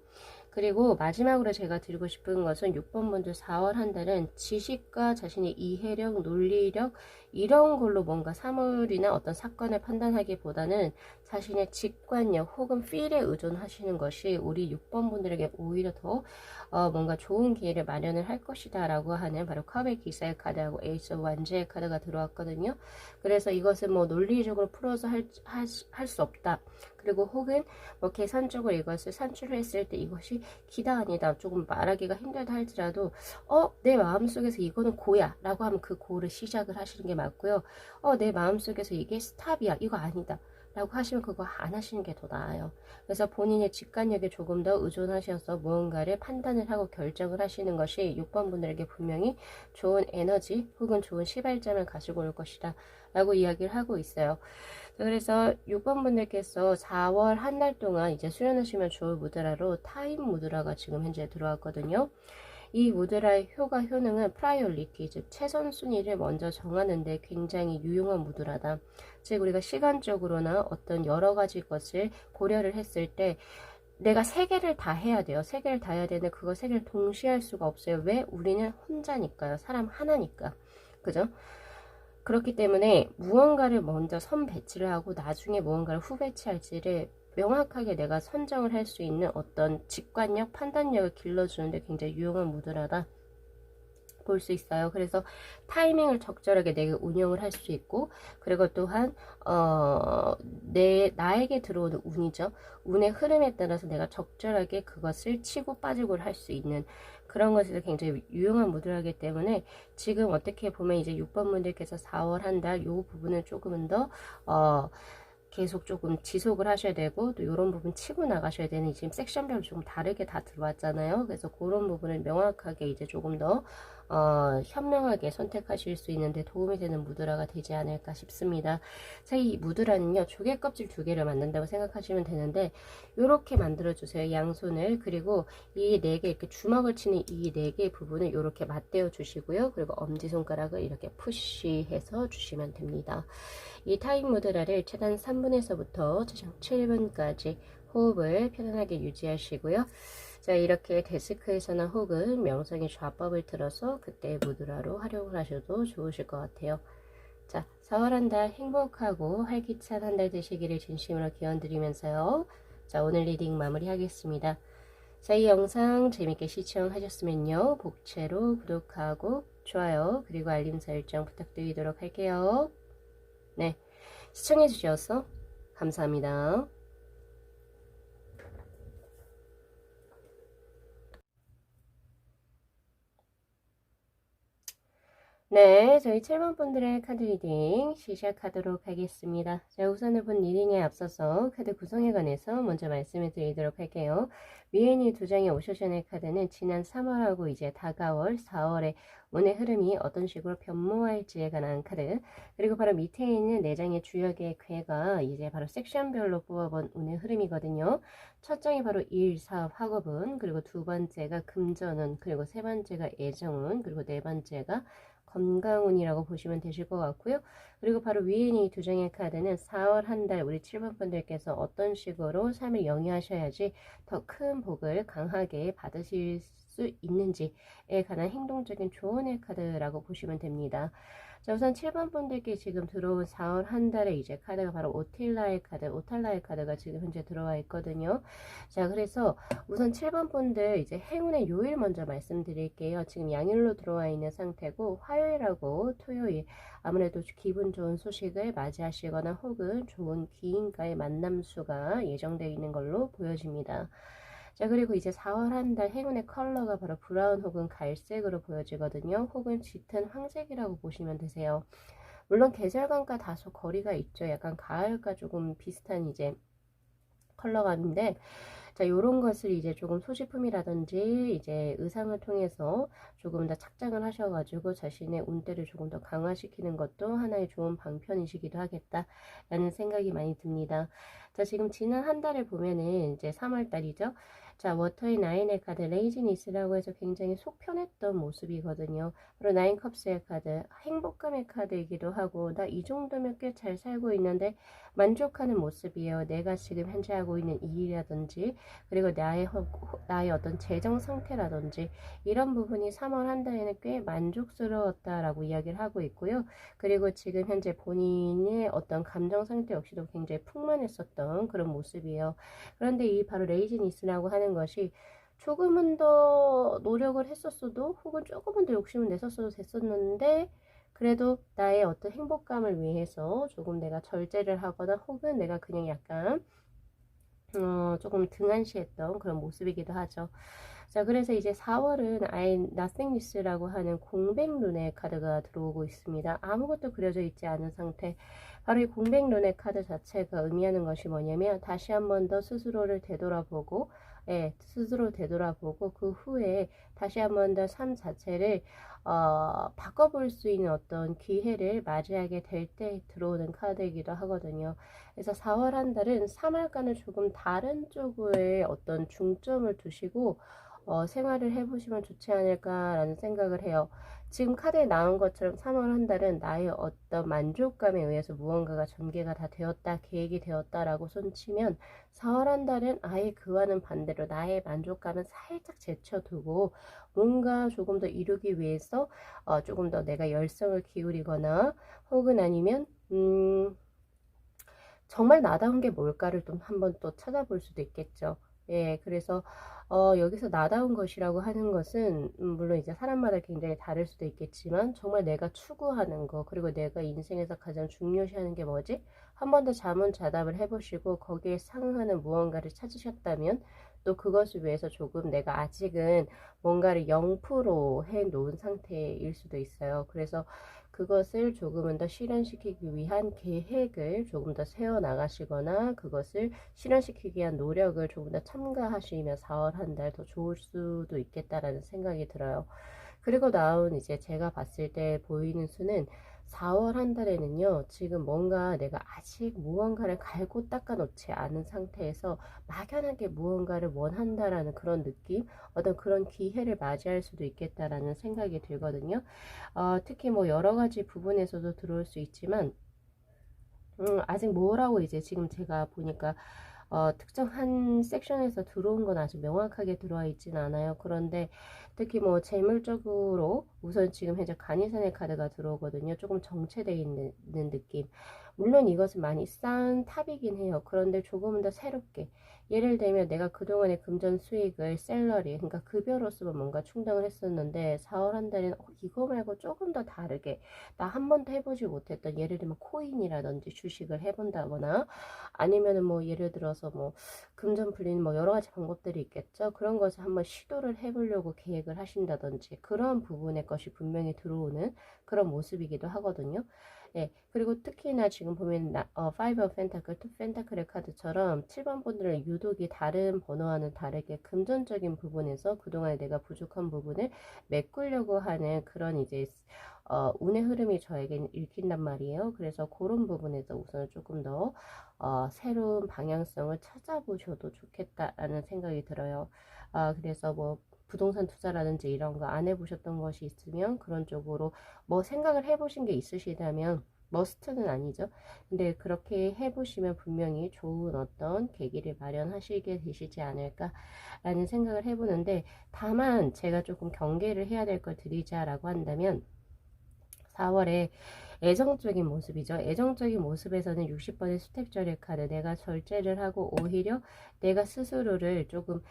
그리고 마지막으로 제가 드리고 싶은 것은 6번 분들 4월 한 달은 지식과 자신의 이해력, 논리력 이런 걸로 뭔가 사물이나 어떤 사건을 판단하기보다는 자신의 직관력 혹은 필에 의존하시는 것이 우리 6번 분들에게 오히려 더 뭔가 좋은 기회를 마련을 할 것이다 라고 하는 바로 컵의 기사의 카드하고 에이스 완제의 카드가 들어왔거든요. 그래서 이것은 뭐 논리적으로 풀어서 할 수 없다. 그리고 혹은 뭐 계산적으로 이것을 산출했을 때 이것이 기다 아니다 조금 말하기가 힘들다 할지라도 내 마음속에서 이거는 고야 라고 하면 그 고를 시작을 하시는 게 맞고요. 내 마음속에서 이게 스탑이야 이거 아니다 라고 하시면 그거 안 하시는 게 더 나아요. 그래서 본인의 직관력에 조금 더 의존하셔서 무언가를 판단을 하고 결정을 하시는 것이 6번 분들에게 분명히 좋은 에너지 혹은 좋은 시발점을 가지고 올 것이다 라고 이야기를 하고 있어요. 그래서 6번 분들께서 4월 한 달 동안 이제 수련하시면 좋을 무드라로 타임 무드라가 지금 현재 들어왔거든요. 이 무드라의 효능은 프라이어리티, 즉 최선순위를 먼저 정하는 데 굉장히 유용한 무드라다. 즉 우리가 시간적으로나 어떤 여러 가지 것을 고려를 했을 때 내가 세 개를 다 해야 돼요. 세 개를 다 해야 되는데 그거 세 개를 동시에 할 수가 없어요. 왜? 우리는 혼자니까요. 사람 하나니까. 그죠? 그렇기 때문에 무언가를 먼저 선 배치를 하고 나중에 무언가를 후 배치할지를 명확하게 내가 선정을 할 수 있는 어떤 직관력, 판단력을 길러주는데 굉장히 유용한 무드라다 볼 수 있어요. 그래서 타이밍을 적절하게 내가 운영을 할 수 있고, 그리고 또한 나에게 들어오는 운이죠. 운의 흐름에 따라서 내가 적절하게 그것을 치고 빠지고 할 수 있는 그런 것에서 굉장히 유용한 무드라기 때문에 지금 어떻게 보면 이제 6번 분들께서 4월 한 달 요 부분은 조금은 더 계속 조금 지속을 하셔야 되고 또 이런 부분 치고 나가셔야 되는 지금 섹션별로 조금 다르게 다 들어왔잖아요. 그래서 그런 부분을 명확하게 이제 조금 더 현명하게 선택하실 수 있는데 도움이 되는 무드라가 되지 않을까 싶습니다. 자, 이 무드라는요 조개 껍질 2개를 만든다고 생각하시면 되는데 이렇게 만들어 주세요. 양손을. 그리고 이 4개 이렇게 주먹을 치는 이 4개 부분을 이렇게 맞대어 주시고요. 그리고 엄지손가락을 이렇게 푸시해서 주시면 됩니다. 이 타임 무드라를 최단 3분에서부터 최장 7분까지 호흡을 편안하게 유지하시고요. 자, 이렇게 데스크에서나 혹은 명상의 좌법을 틀어서 그때 무드라로 활용을 하셔도 좋으실 것 같아요. 자, 4월 한 달 행복하고 활기찬 한 달 되시기를 진심으로 기원드리면서요. 자, 오늘 리딩 마무리하겠습니다. 자, 이 영상 재밌게 시청하셨으면요. 복채로 구독하고 좋아요 그리고 알림 설정 부탁드리도록 할게요. 네, 시청해주셔서 감사합니다. 네, 저희 7번 분들의 카드 리딩 시작하도록 하겠습니다. 자, 우선은 본 리딩에 앞서서 카드 구성에 관해서 먼저 말씀을 드리도록 할게요. 위에 있는 2장의 오셔션의 카드는 지난 3월하고 이제 다가올 4월에 운의 흐름이 어떤 식으로 변모할지에 관한 카드, 그리고 바로 밑에 있는 4장의 주역의 괴가 이제 바로 섹션별로 뽑아본 운의 흐름이거든요. 첫 장이 바로 일, 사업, 학업운, 그리고 두 번째가 금전운, 그리고 세 번째가 애정운, 그리고 네 번째가 건강운이라고 보시면 되실 것 같고요. 그리고 바로 위에 있는 이 2장의 카드는 4월 한 달 우리 7번 분들께서 어떤 식으로 삶을 영위하셔야지 더 큰 복을 강하게 받으실 수 있는지에 관한 행동적인 조언의 카드라고 보시면 됩니다. 자, 우선 7번 분들께 지금 들어온 4월 한 달에 이제 카드가 바로 오탈라의 카드가 지금 현재 들어와 있거든요. 자, 그래서 우선 7번 분들 이제 행운의 요일 먼저 말씀드릴게요. 지금 양일로 들어와 있는 상태고 화요일하고 토요일 아무래도 기분 좋은 소식을 맞이하시거나 혹은 좋은 기인과의 만남수가 예정되어 있는 걸로 보여집니다. 자, 그리고 이제 4월 한 달 행운의 컬러가 바로 브라운 혹은 갈색으로 보여지거든요. 혹은 짙은 황색이라고 보시면 되세요. 물론 계절감과 다소 거리가 있죠. 약간 가을과 조금 비슷한 이제 컬러감인데, 자, 요런 것을 이제 조금 소지품이라든지 이제 의상을 통해서 조금 더 착장을 하셔가지고 자신의 운대를 조금 더 강화시키는 것도 하나의 좋은 방편이시기도 하겠다라는 생각이 많이 듭니다. 자, 지금 지난 한 달을 보면은 이제 3월 달이죠. 자, 워터의 나인의 카드 레이지니스라고 해서 굉장히 속 편했던 모습이거든요. 그리고 나인 컵스의 카드 행복감의 카드이기도 하고, 나 이 정도면 꽤 잘 살고 있는데 만족하는 모습이에요. 내가 지금 현재 하고 있는 일이라든지, 그리고 나의 어떤 재정 상태라든지 이런 부분이 3월 한 달에는 꽤 만족스러웠다라고 이야기를 하고 있고요. 그리고 지금 현재 본인의 어떤 감정 상태 역시도 굉장히 풍만했었던 그런 모습이에요. 그런데 이 바로 레이지니스라고 하는 것이 조금은 더 노력을 했었어도, 혹은 조금은 더 욕심을 냈었어도 됐었는데, 그래도 나의 어떤 행복감을 위해서 조금 내가 절제를 하거나, 혹은 내가 그냥 약간 조금 등한시했던 그런 모습이기도 하죠. 자, 그래서 이제 4월은 I nothingness라고 하는 공백룬의 카드가 들어오고 있습니다. 아무것도 그려져 있지 않은 상태. 바로 이 공백룬의 카드 자체가 의미하는 것이 뭐냐면, 다시 한 번 더 스스로를 되돌아보고, 스스로 되돌아보고, 그 후에 다시 한 번 더 삶 자체를 바꿔볼 수 있는 어떤 기회를 맞이하게 될 때 들어오는 카드이기도 하거든요. 그래서 4월 한 달은 3월과는 조금 다른 쪽에 어떤 중점을 두시고 생활을 해보시면 좋지 않을까라는 생각을 해요. 지금 카드에 나온 것처럼 3월 한 달은 나의 어떤 만족감에 의해서 무언가가 전개가 다 되었다, 계획이 되었다라고 손치면, 4월 한 달은 아예 그와는 반대로 나의 만족감은 살짝 제쳐두고 뭔가 조금 더 이루기 위해서 조금 더 내가 열성을 기울이거나, 혹은 아니면 정말 나다운 게 뭘까를 또 한번 또 찾아볼 수도 있겠죠. 예, 그래서 여기서 나다운 것이라고 하는 것은 물론 이제 사람마다 굉장히 다를 수도 있겠지만, 정말 내가 추구하는 거, 그리고 내가 인생에서 가장 중요시하는 게 뭐지? 한 번 더 자문자답을 해보시고 거기에 상응하는 무언가를 찾으셨다면, 또 그것을 위해서 조금 내가 아직은 뭔가를 0% 해놓은 상태일 수도 있어요. 그래서 그것을 조금은 더 실현시키기 위한 계획을 조금 더 세워나가시거나, 그것을 실현시키기 위한 노력을 조금 더 첨가하시면 4월 한 달 더 좋을 수도 있겠다라는 생각이 들어요. 그리고 나온 이제 제가 봤을 때 보이는 수는, 4월 한 달에는요, 지금 뭔가 내가 아직 무언가를 갈고 닦아 놓지 않은 상태에서 막연하게 무언가를 원한다라는 그런 느낌, 어떤 그런 기회를 맞이할 수도 있겠다라는 생각이 들거든요. 특히 뭐 여러 가지 부분에서도 들어올 수 있지만, 아직 뭐라고 이제 지금 제가 보니까 특정한 섹션에서 들어온 건 아직 명확하게 들어와 있진 않아요. 그런데 특히 뭐 재물적으로 우선 지금 현재 간이산의 카드가 들어오거든요. 조금 정체되어 있는 느낌. 물론 이것은 많이 싼 탑이긴 해요. 그런데 조금은 더 새롭게, 예를 들면 내가 그동안의 금전 수익을 셀러리, 그러니까 급여로서만 뭔가 충당을 했었는데, 4월 한 달에는 이거 말고 조금 더 다르게, 나 한 번도 해보지 못했던, 예를 들면 코인이라든지 주식을 해본다거나, 아니면은 뭐 예를 들어서 뭐 금전 불리는 뭐 여러 가지 방법들이 있겠죠. 그런 것을 한번 시도를 해보려고 계획을 하신다든지, 그런 부분의 것이 분명히 들어오는 그런 모습이기도 하거든요. 네, 그리고 특히나 지금 보면 Five of Pentacle, Two Pentacle 카드처럼 7번 분들은 유독이 다른 번호와는 다르게 금전적인 부분에서 그동안 내가 부족한 부분을 메꾸려고 하는 그런 이제 운의 흐름이 저에겐 읽힌단 말이에요. 그래서 그런 부분에서 우선 조금 더 새로운 방향성을 찾아보셔도 좋겠다라는 생각이 들어요. 그래서 뭐 부동산 투자라든지 이런 거 안 해보셨던 것이 있으면 그런 쪽으로 뭐 생각을 해보신 게 있으시다면, 머스트는 아니죠. 근데 그렇게 해보시면 분명히 좋은 어떤 계기를 마련하시게 되시지 않을까라는 생각을 해보는데, 다만 제가 조금 경계를 해야 될 걸 드리자라고 한다면, 4월에 애정적인 모습이죠. 애정적인 모습에서는 60번의 수택절의 카드, 내가 절제를 하고 오히려 내가 스스로를 조금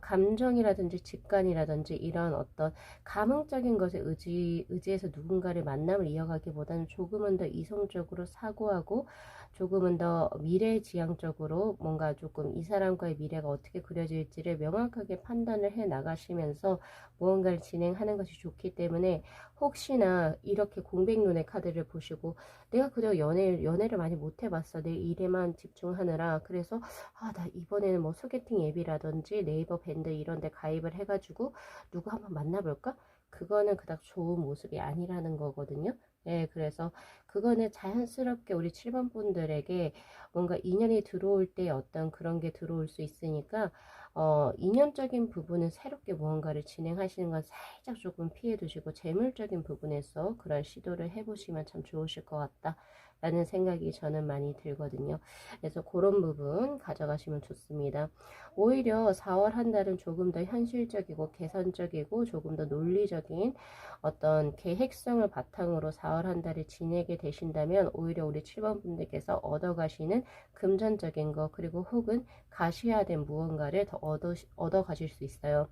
감정이라든지 직관이라든지 이런 어떤 감흥적인 것에 의지해서 누군가를 만남을 이어가기보다는 조금은 더 이성적으로 사고하고, 조금은 더 미래지향적으로 뭔가 조금 이 사람과의 미래가 어떻게 그려질지를 명확하게 판단을 해 나가시면서 무언가를 진행하는 것이 좋기 때문에, 혹시나 이렇게 공백눈의 카드를 보시고, 내가 그저 연애를 많이 못 해봤어, 내 일에만 집중하느라, 그래서 나 이번에는 뭐 소개팅 앱이라든지 네이버 밴드 이런 데 가입을 해가지고 누구 한번 만나볼까? 그거는 그닥 좋은 모습이 아니라는 거거든요. 예, 그래서 그거는 자연스럽게 우리 7번 분들에게 뭔가 인연이 들어올 때 어떤 그런 게 들어올 수 있으니까, 인연적인 부분은 새롭게 무언가를 진행하시는 건 살짝 조금 피해 두시고, 재물적인 부분에서 그런 시도를 해보시면 참 좋으실 것 같다. 라는 생각이 저는 많이 들거든요. 그래서 그런 부분 가져가시면 좋습니다. 오히려 4월 한 달은 조금 더 현실적이고 개선적이고 조금 더 논리적인 어떤 계획성을 바탕으로 4월 한 달을 지내게 되신다면 오히려 우리 7번 분들께서 얻어가시는 금전적인 거 그리고 혹은 가셔야 된 무언가를 더 얻어가실 수 있어요.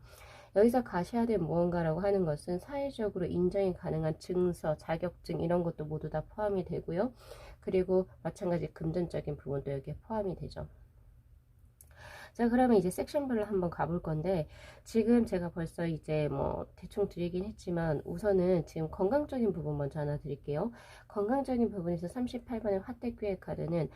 여기서 가셔야 될 무언가라고 하는 것은 사회적으로 인정이 가능한 증서, 자격증 이런 것도 모두 다 포함이 되고요. 그리고 마찬가지 금전적인 부분도 여기에 포함이 되죠. 자, 그러면 이제 섹션별로 한번 가볼 건데, 지금 제가 벌써 이제 뭐 대충 드리긴 했지만, 우선은 지금 건강적인 부분 먼저 하나 드릴게요. 건강적인 부분에서 38번의 화택교의 카드는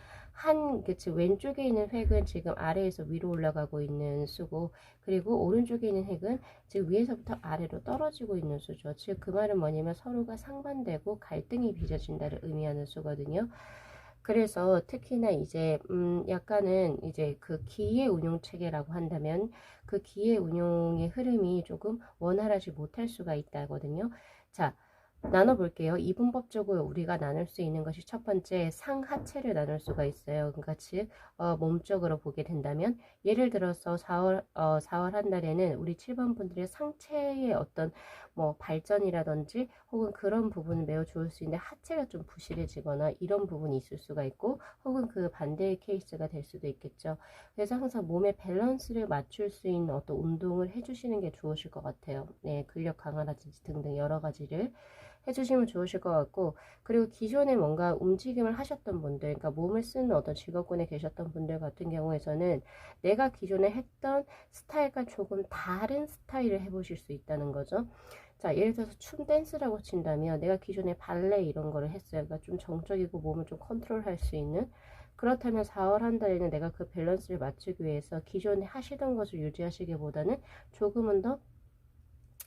그치, 왼쪽에 있는 획은 지금 아래에서 위로 올라가고 있는 수고, 그리고 오른쪽에 있는 획은 지금 위에서부터 아래로 떨어지고 있는 수죠. 즉, 그 말은 뭐냐면 서로가 상반되고 갈등이 빚어진다를 의미하는 수거든요. 그래서 특히나 이제 약간은 이제 그 기회 운용 체계라고 한다면 그 기회 운용의 흐름이 조금 원활하지 못할 수가 있다거든요. 자, 나눠볼게요. 이분법적으로 우리가 나눌 수 있는 것이 첫 번째 상하체를 나눌 수가 있어요. 그러니까 즉 몸적으로 보게 된다면 예를 들어서 4월 한 달에는 우리 7번 분들의 상체의 어떤 뭐 발전이라든지 혹은 그런 부분은 매우 좋을 수 있는데 하체가 좀 부실해지거나 이런 부분이 있을 수가 있고 혹은 그 반대의 케이스가 될 수도 있겠죠. 그래서 항상 몸의 밸런스를 맞출 수 있는 어떤 운동을 해주시는 게 좋으실 것 같아요. 네, 근력 강화라든지 등등 여러 가지를 해주시면 좋으실 것 같고, 그리고 기존에 뭔가 움직임을 하셨던 분들, 그러니까 몸을 쓰는 어떤 직업군에 계셨던 분들 같은 경우에서는 내가 기존에 했던 스타일과 조금 다른 스타일을 해보실 수 있다는 거죠. 자, 예를 들어서 춤 댄스라고 친다면 내가 기존에 발레 이런 거를 했어요. 그러니까 좀 정적이고 몸을 좀 컨트롤할 수 있는. 그렇다면 4월 한 달에는 내가 그 밸런스를 맞추기 위해서 기존에 하시던 것을 유지하시기보다는 조금은 더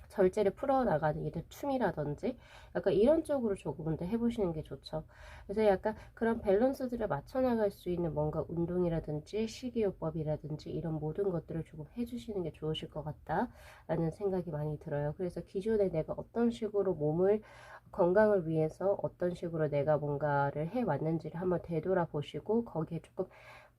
절제를 풀어나가는 게 춤이라든지 약간 이런 쪽으로 조금은 더 해보시는 게 좋죠. 그래서 약간 그런 밸런스들을 맞춰나갈 수 있는 뭔가 운동이라든지 식이요법이라든지 이런 모든 것들을 조금 해주시는 게 좋으실 것 같다라는 생각이 많이 들어요. 그래서 기존에 내가 어떤 식으로 몸을 건강을 위해서 어떤 식으로 내가 뭔가를 해왔는지를 한번 되돌아보시고 거기에 조금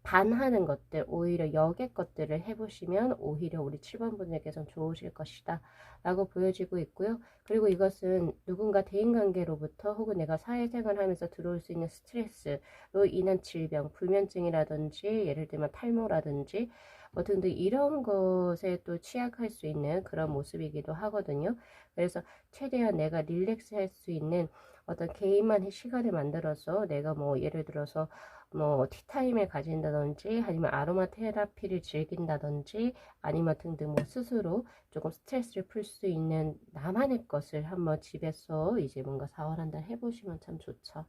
반하는 것들, 오히려 역의 것들을 해보시면 오히려 우리 7번 분들께서는 좋으실 것이다 라고 보여지고 있고요. 그리고 이것은 누군가 대인관계로부터 혹은 내가 사회생활 하면서 들어올 수 있는 스트레스로 인한 질병, 불면증이라든지 예를 들면 탈모라든지 뭐 등등 이런 것에 또 취약할 수 있는 그런 모습이기도 하거든요. 그래서 최대한 내가 릴렉스 할 수 있는 어떤 개인만의 시간을 만들어서 내가 뭐 예를 들어서 뭐 티타임을 가진다든지 아니면 아로마 테라피를 즐긴다든지 아니면 등등 뭐 스스로 조금 스트레스를 풀 수 있는 나만의 것을 한번 집에서 이제 뭔가 4월 한 달 해보시면 참 좋죠.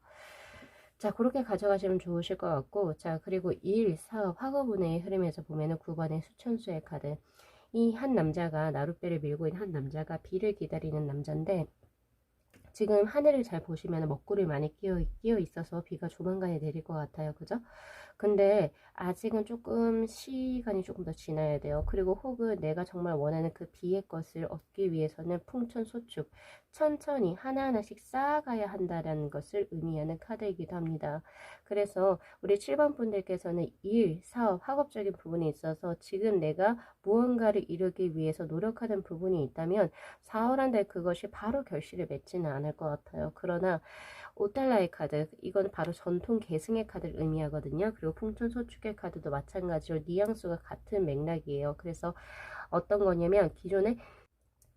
자, 그렇게 가져가시면 좋으실 것 같고, 자, 그리고 일, 사업, 학업운의 흐름에서 보면은 9번의 수천수의 카드. 이 한 남자가 나룻배를 밀고 있는 한 남자가 비를 기다리는 남자인데 지금 하늘을 잘 보시면 먹구름이 많이 끼어 있어서 비가 조만간에 내릴 것 같아요. 그죠? 근데 아직은 조금 시간이 조금 더 지나야 돼요. 그리고 혹은 내가 정말 원하는 그 비의 것을 얻기 위해서는 풍천소축 천천히 하나하나씩 쌓아가야 한다는 것을 의미하는 카드이기도 합니다. 그래서 우리 7번 분들께서는 일, 사업, 학업적인 부분에 있어서 지금 내가 무언가를 이루기 위해서 노력하는 부분이 있다면 4월 한 달 그것이 바로 결실을 맺지는 않을 것 같아요. 그러나 5달러의 카드, 이건 바로 전통 계승의 카드를 의미하거든요. 그리고 풍천소축의 카드도 마찬가지로 뉘앙스가 같은 맥락이에요. 그래서 어떤 거냐면 기존에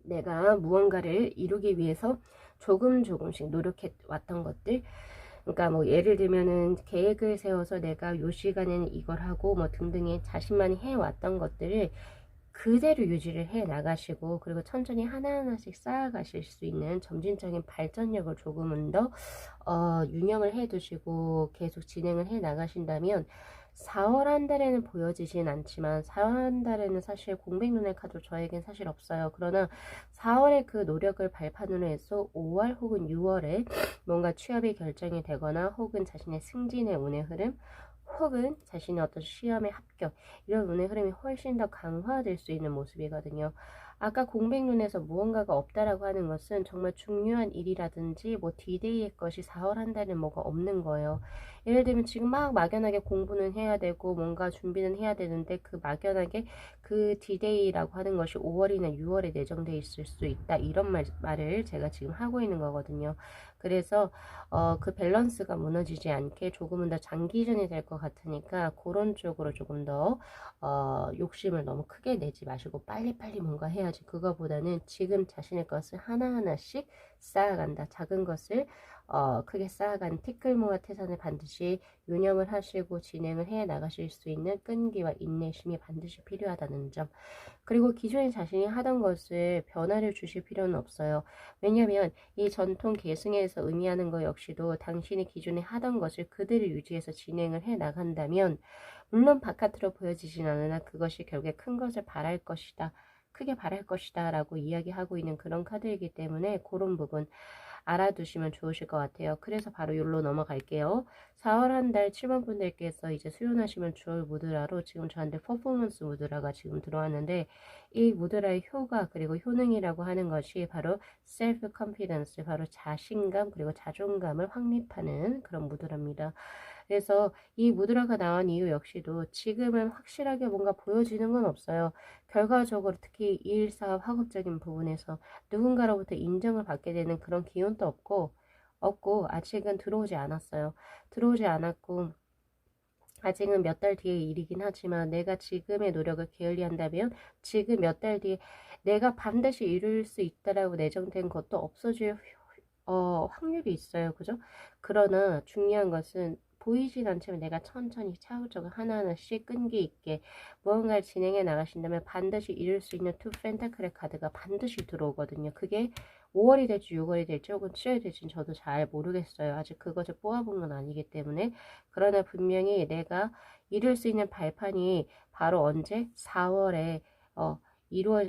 내가 무언가를 이루기 위해서 조금씩 노력해 왔던 것들, 그러니까 뭐 예를 들면은 계획을 세워서 내가 요 시간에는 이걸 하고 뭐 등등의 자신만이 해왔던 것들을 그대로 유지를 해 나가시고 그리고 천천히 하나하나씩 쌓아가실 수 있는 점진적인 발전력을 조금은 더 유념을 해 두시고 계속 진행을 해 나가신다면 4월 한 달에는 보여지진 않지만 4월 한 달에는 사실 공백눈의 카드 저에겐 사실 없어요. 그러나 4월에 그 노력을 발판으로 해서 5월 혹은 6월에 뭔가 취업이 결정이 되거나 혹은 자신의 승진의 운의 흐름 혹은 자신의 어떤 시험의 합격 이런 운의 흐름이 훨씬 더 강화될 수 있는 모습이거든요. 아까 공백눈에서 무언가가 없다라고 하는 것은 정말 중요한 일이라든지 뭐 디데이의 것이 4월 한 달은 뭐가 없는 거예요. 예를 들면 지금 막 막연하게 공부는 해야 되고 뭔가 준비는 해야 되는데 그 막연하게 그 디데이라고 하는 것이 5월이나 6월에 내정돼 있을 수 있다 이런 말을 제가 지금 하고 있는 거거든요. 그래서 그 밸런스가 무너지지 않게 조금은 더 장기전이 될 것 같으니까 그런 쪽으로 조금 더 욕심을 너무 크게 내지 마시고 빨리빨리 뭔가 해야지. 그거보다는 지금 자신의 것을 하나하나씩 쌓아간다. 작은 것을 크게 쌓아간 티끌모아 태산을 반드시 유념을 하시고 진행을 해 나가실 수 있는 끈기와 인내심이 반드시 필요하다는 점. 그리고 기존에 자신이 하던 것을 변화를 주실 필요는 없어요. 왜냐하면 이 전통 계승에서 의미하는 것 역시도 당신이 기존에 하던 것을 그대로 유지해서 진행을 해 나간다면 물론 바깥으로 보여지진 않으나 그것이 결국에 큰 것을 바랄 것이다. 크게 바랄 것이다 라고 이야기하고 있는 그런 카드이기 때문에 그런 부분 알아두시면 좋으실 것 같아요. 그래서 바로 여기로 넘어갈게요. 4월 한 달 7번 분들께서 이제 수련하시면 좋을 무드라로 지금 저한테 퍼포먼스 무드라가 지금 들어왔는데 이 무드라의 효과 그리고 효능이라고 하는 것이 바로 셀프 컨피던스 바로 자신감 그리고 자존감을 확립하는 그런 무드랍니다. 그래서 이 무드라가 나온 이유 역시도 지금은 확실하게 뭔가 보여지는 건 없어요. 결과적으로 특히 일, 사업, 학업적인 부분에서 누군가로부터 인정을 받게 되는 그런 기운도 없고 아직은 들어오지 않았어요. 들어오지 않았고 아직은 몇 달 뒤의 일이긴 하지만 내가 지금의 노력을 게을리한다면 지금 몇 달 뒤에 내가 반드시 이룰 수 있다라고 내정된 것도 없어질 확률이 있어요. 그죠? 그러나 중요한 것은 보이진 않지만 내가 천천히 차후적으로 하나하나씩 끈기 있게 무언가를 진행해 나가신다면 반드시 이룰 수 있는 투 펜타클의 카드가 반드시 들어오거든요. 그게 5월이 될지 6월이 될지 혹은 7월이 될지 저도 잘 모르겠어요. 아직 그것을 뽑아본 건 아니기 때문에. 그러나 분명히 내가 이룰 수 있는 발판이 바로 언제? 4월에 이루어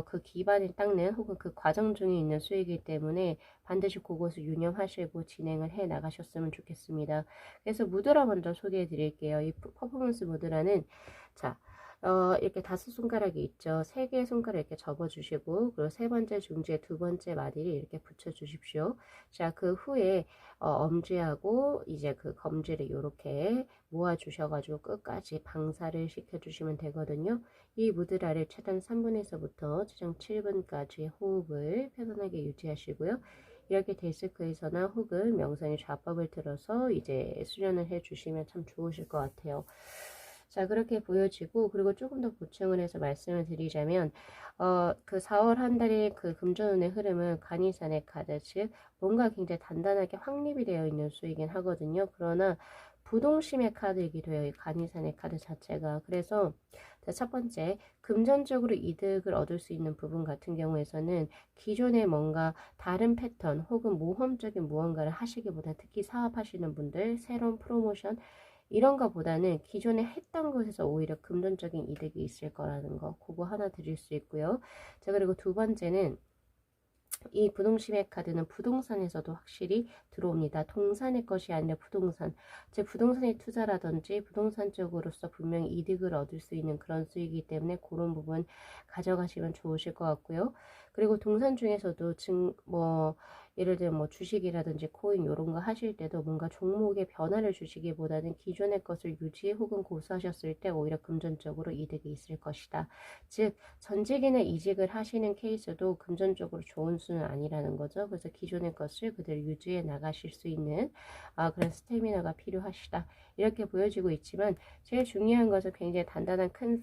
그 기반을 닦는 혹은 그 과정 중에 있는 수이기 때문에 반드시 그것을 유념하시고 진행을 해 나가셨으면 좋겠습니다. 그래서 무드라 먼저 소개해 드릴게요. 이 퍼포먼스 무드라는 자 이렇게 5손가락이 있죠. 3개의 손가락 이렇게 접어 주시고 그리고 세 번째 중지에 두 번째 마디를 이렇게 붙여 주십시오. 자, 그 후에 엄지하고 이제 그 검지를 이렇게 모아 주셔가지고 끝까지 방사를 시켜 주시면 되거든요. 이 무드라를 최단 3분에서부터 최장 7분까지 호흡을 편안하게 유지하시고요. 이렇게 데스크에서나 혹은 명상의 좌법을 들어서 이제 수련을 해 주시면 참 좋으실 것 같아요. 자, 그렇게 보여지고 그리고 조금 더 보충을 해서 말씀을 드리자면 그 4월 한 달의 그 금전운의 흐름은 간이산의 카드 즉 뭔가 굉장히 단단하게 확립이 되어 있는 수이긴 하거든요. 그러나 부동심의 카드이기도 해요. 이 간이산의 카드 자체가. 그래서 첫 번째 금전적으로 이득을 얻을 수 있는 부분 같은 경우에서는 기존에 뭔가 다른 패턴 혹은 모험적인 무언가를 하시기보다 특히 사업하시는 분들 새로운 프로모션 이런 거보다는 기존에 했던 것에서 오히려 금전적인 이득이 있을 거라는 거 그거 하나 드릴 수 있고요. 자, 그리고 두 번째는 이 부동심의 카드는 부동산에서도 확실히 들어옵니다. 동산의 것이 아니라 부동산, 즉 부동산의 투자라든지 부동산 쪽으로서 분명히 이득을 얻을 수 있는 그런 수익이기 때문에 그런 부분 가져가시면 좋으실 것 같고요. 그리고 동산 중에서도 예를 들면 뭐 주식이라든지 코인 이런 거 하실 때도 뭔가 종목의 변화를 주시기보다는 기존의 것을 유지 혹은 고수하셨을 때 오히려 금전적으로 이득이 있을 것이다. 즉 전직이나 이직을 하시는 케이스도 금전적으로 좋은 수는 아니라는 거죠. 그래서 기존의 것을 그대로 유지해 나가실 수 있는 그런 스태미나가 필요하시다. 이렇게 보여지고 있지만 제일 중요한 것은 굉장히 단단한 큰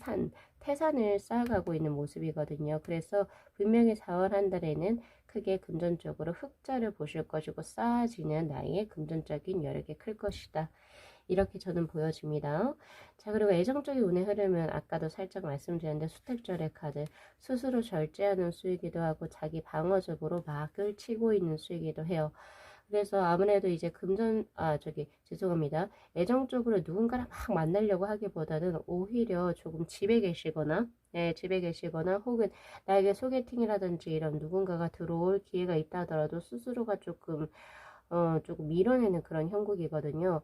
태산을 쌓아가고 있는 모습이거든요. 그래서 분명히 4월 한 달에는 크게 금전적으로 흑자를 보실 것이고 쌓아지는 나이의 금전적인 여력이 클 것이다. 이렇게 저는 보여집니다. 자, 그리고 애정적인 운의 흐름은 아까도 살짝 말씀드렸는데 수택절의 카드 스스로 절제하는 수이기도 하고 자기 방어적으로 막을 치고 있는 수이기도 해요. 그래서 아무래도 이제 죄송합니다. 애정적으로 누군가를 막 만나려고 하기보다는 오히려 조금 집에 계시거나, 네, 집에 계시거나 혹은 나에게 소개팅이라든지 이런 누군가가 들어올 기회가 있다 하더라도 스스로가 조금 밀어내는 그런 형국이거든요.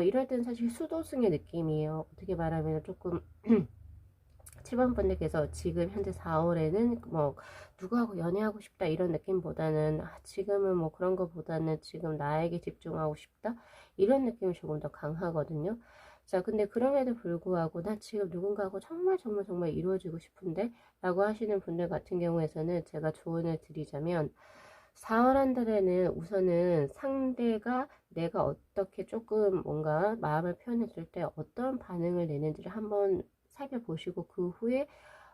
이럴 땐 사실 수도승의 느낌이에요. 어떻게 말하면 조금 7번 분들께서 지금 현재 4월에는 뭐 누구하고 연애하고 싶다 이런 느낌보다는 지금은 뭐 그런 거보다는 지금 나에게 집중하고 싶다 이런 느낌이 조금 더 강하거든요. 자, 근데 그럼에도 불구하고 나 지금 누군가하고 정말 정말 정말 이루어지고 싶은데 라고 하시는 분들 같은 경우에서는 제가 조언을 드리자면 4월 한 달에는 우선은 상대가 내가 어떻게 조금 뭔가 마음을 표현했을 때 어떤 반응을 내는지를 한번 살펴보시고 그 후에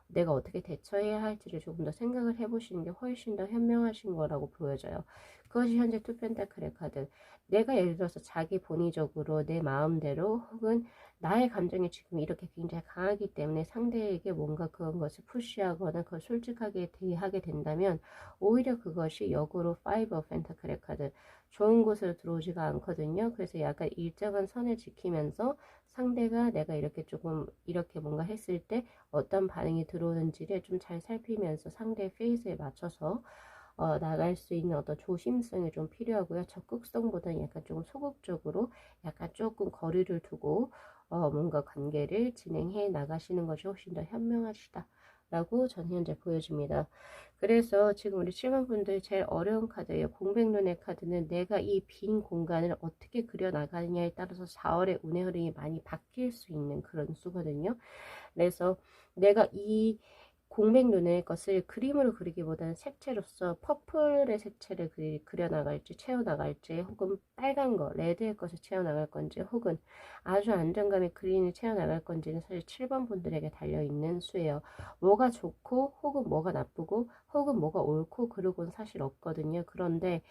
내가 어떻게 대처해야 할지를 조금 더 생각을 해보시는 게 훨씬 더 현명하신 거라고 보여져요. 그것이 현재 투펜타클의 카드. 내가 예를 들어서 자기 본의적으로 내 마음대로 혹은 나의 감정이 지금 이렇게 굉장히 강하기 때문에 상대에게 뭔가 그런 것을 푸시하거나 그걸 솔직하게 대하게 된다면 오히려 그것이 역으로 5 of 펜타클의 카드. 좋은 곳으로 들어오지가 않거든요. 그래서 약간 일정한 선을 지키면서 상대가 내가 이렇게 조금 이렇게 뭔가 했을 때 어떤 반응이 들어오는지를 좀 잘 살피면서 상대의 페이스에 맞춰서 나갈 수 있는 어떤 조심성이 좀 필요하고요. 적극성보다는 약간 조금 소극적으로 약간 조금 거리를 두고 뭔가 관계를 진행해 나가시는 것이 훨씬 더 현명하시다. 라고 저는 현재 보여집니다. 그래서 지금 우리 7번 분들 제일 어려운 카드예요. 공백눈의 카드는 내가 이 빈 공간을 어떻게 그려나가느냐에 따라서 4월의 운의 흐름이 많이 바뀔 수 있는 그런 수거든요. 그래서 내가 이 공백눈의 것을 그림으로 그리기보다는 색채로서 퍼플의 색채를 그려나갈지 채워나갈지 혹은 빨간 거 레드의 것을 채워나갈 건지 혹은 아주 안정감의 그린을 채워나갈 건지는 사실 7번 분들에게 달려있는 수예요. 뭐가 좋고 혹은 뭐가 나쁘고 혹은 뭐가 옳고 그르고는 사실 없거든요. 그런데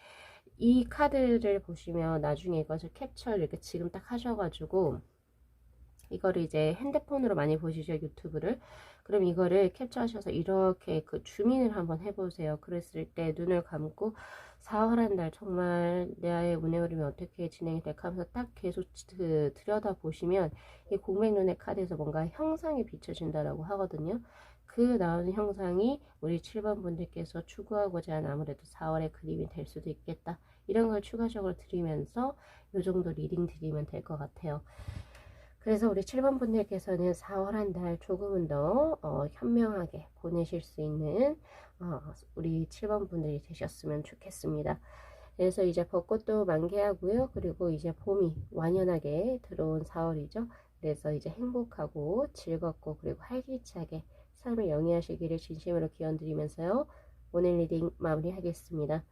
이 카드를 보시면 나중에 이것을 캡처를 이렇게 지금 딱 하셔가지고 이거를 이제 핸드폰으로 많이 보시죠, 유튜브를. 그럼 이거를 캡처하셔서 이렇게 그 주민을 한번 해보세요. 그랬을 때 눈을 감고 4월 한 달 정말 나의 운의 흐름이 어떻게 진행이 될까 하면서 딱 계속 들여다 보시면 이 공백눈의 카드에서 뭔가 형상이 비춰진다라고 하거든요. 그 나오는 형상이 우리 7번 분들께서 추구하고자 하는 아무래도 4월의 그림이 될 수도 있겠다. 이런 걸 추가적으로 드리면서 이 정도 리딩 드리면 될 것 같아요. 그래서 우리 7번 분들께서는 4월 한 달 조금은 더 현명하게 보내실 수 있는 우리 7번 분들이 되셨으면 좋겠습니다. 그래서 이제 벚꽃도 만개하고요. 그리고 이제 봄이 완연하게 들어온 4월이죠. 그래서 이제 행복하고 즐겁고 그리고 활기차게 삶을 영위하시기를 진심으로 기원드리면서요. 오늘 리딩 마무리하겠습니다.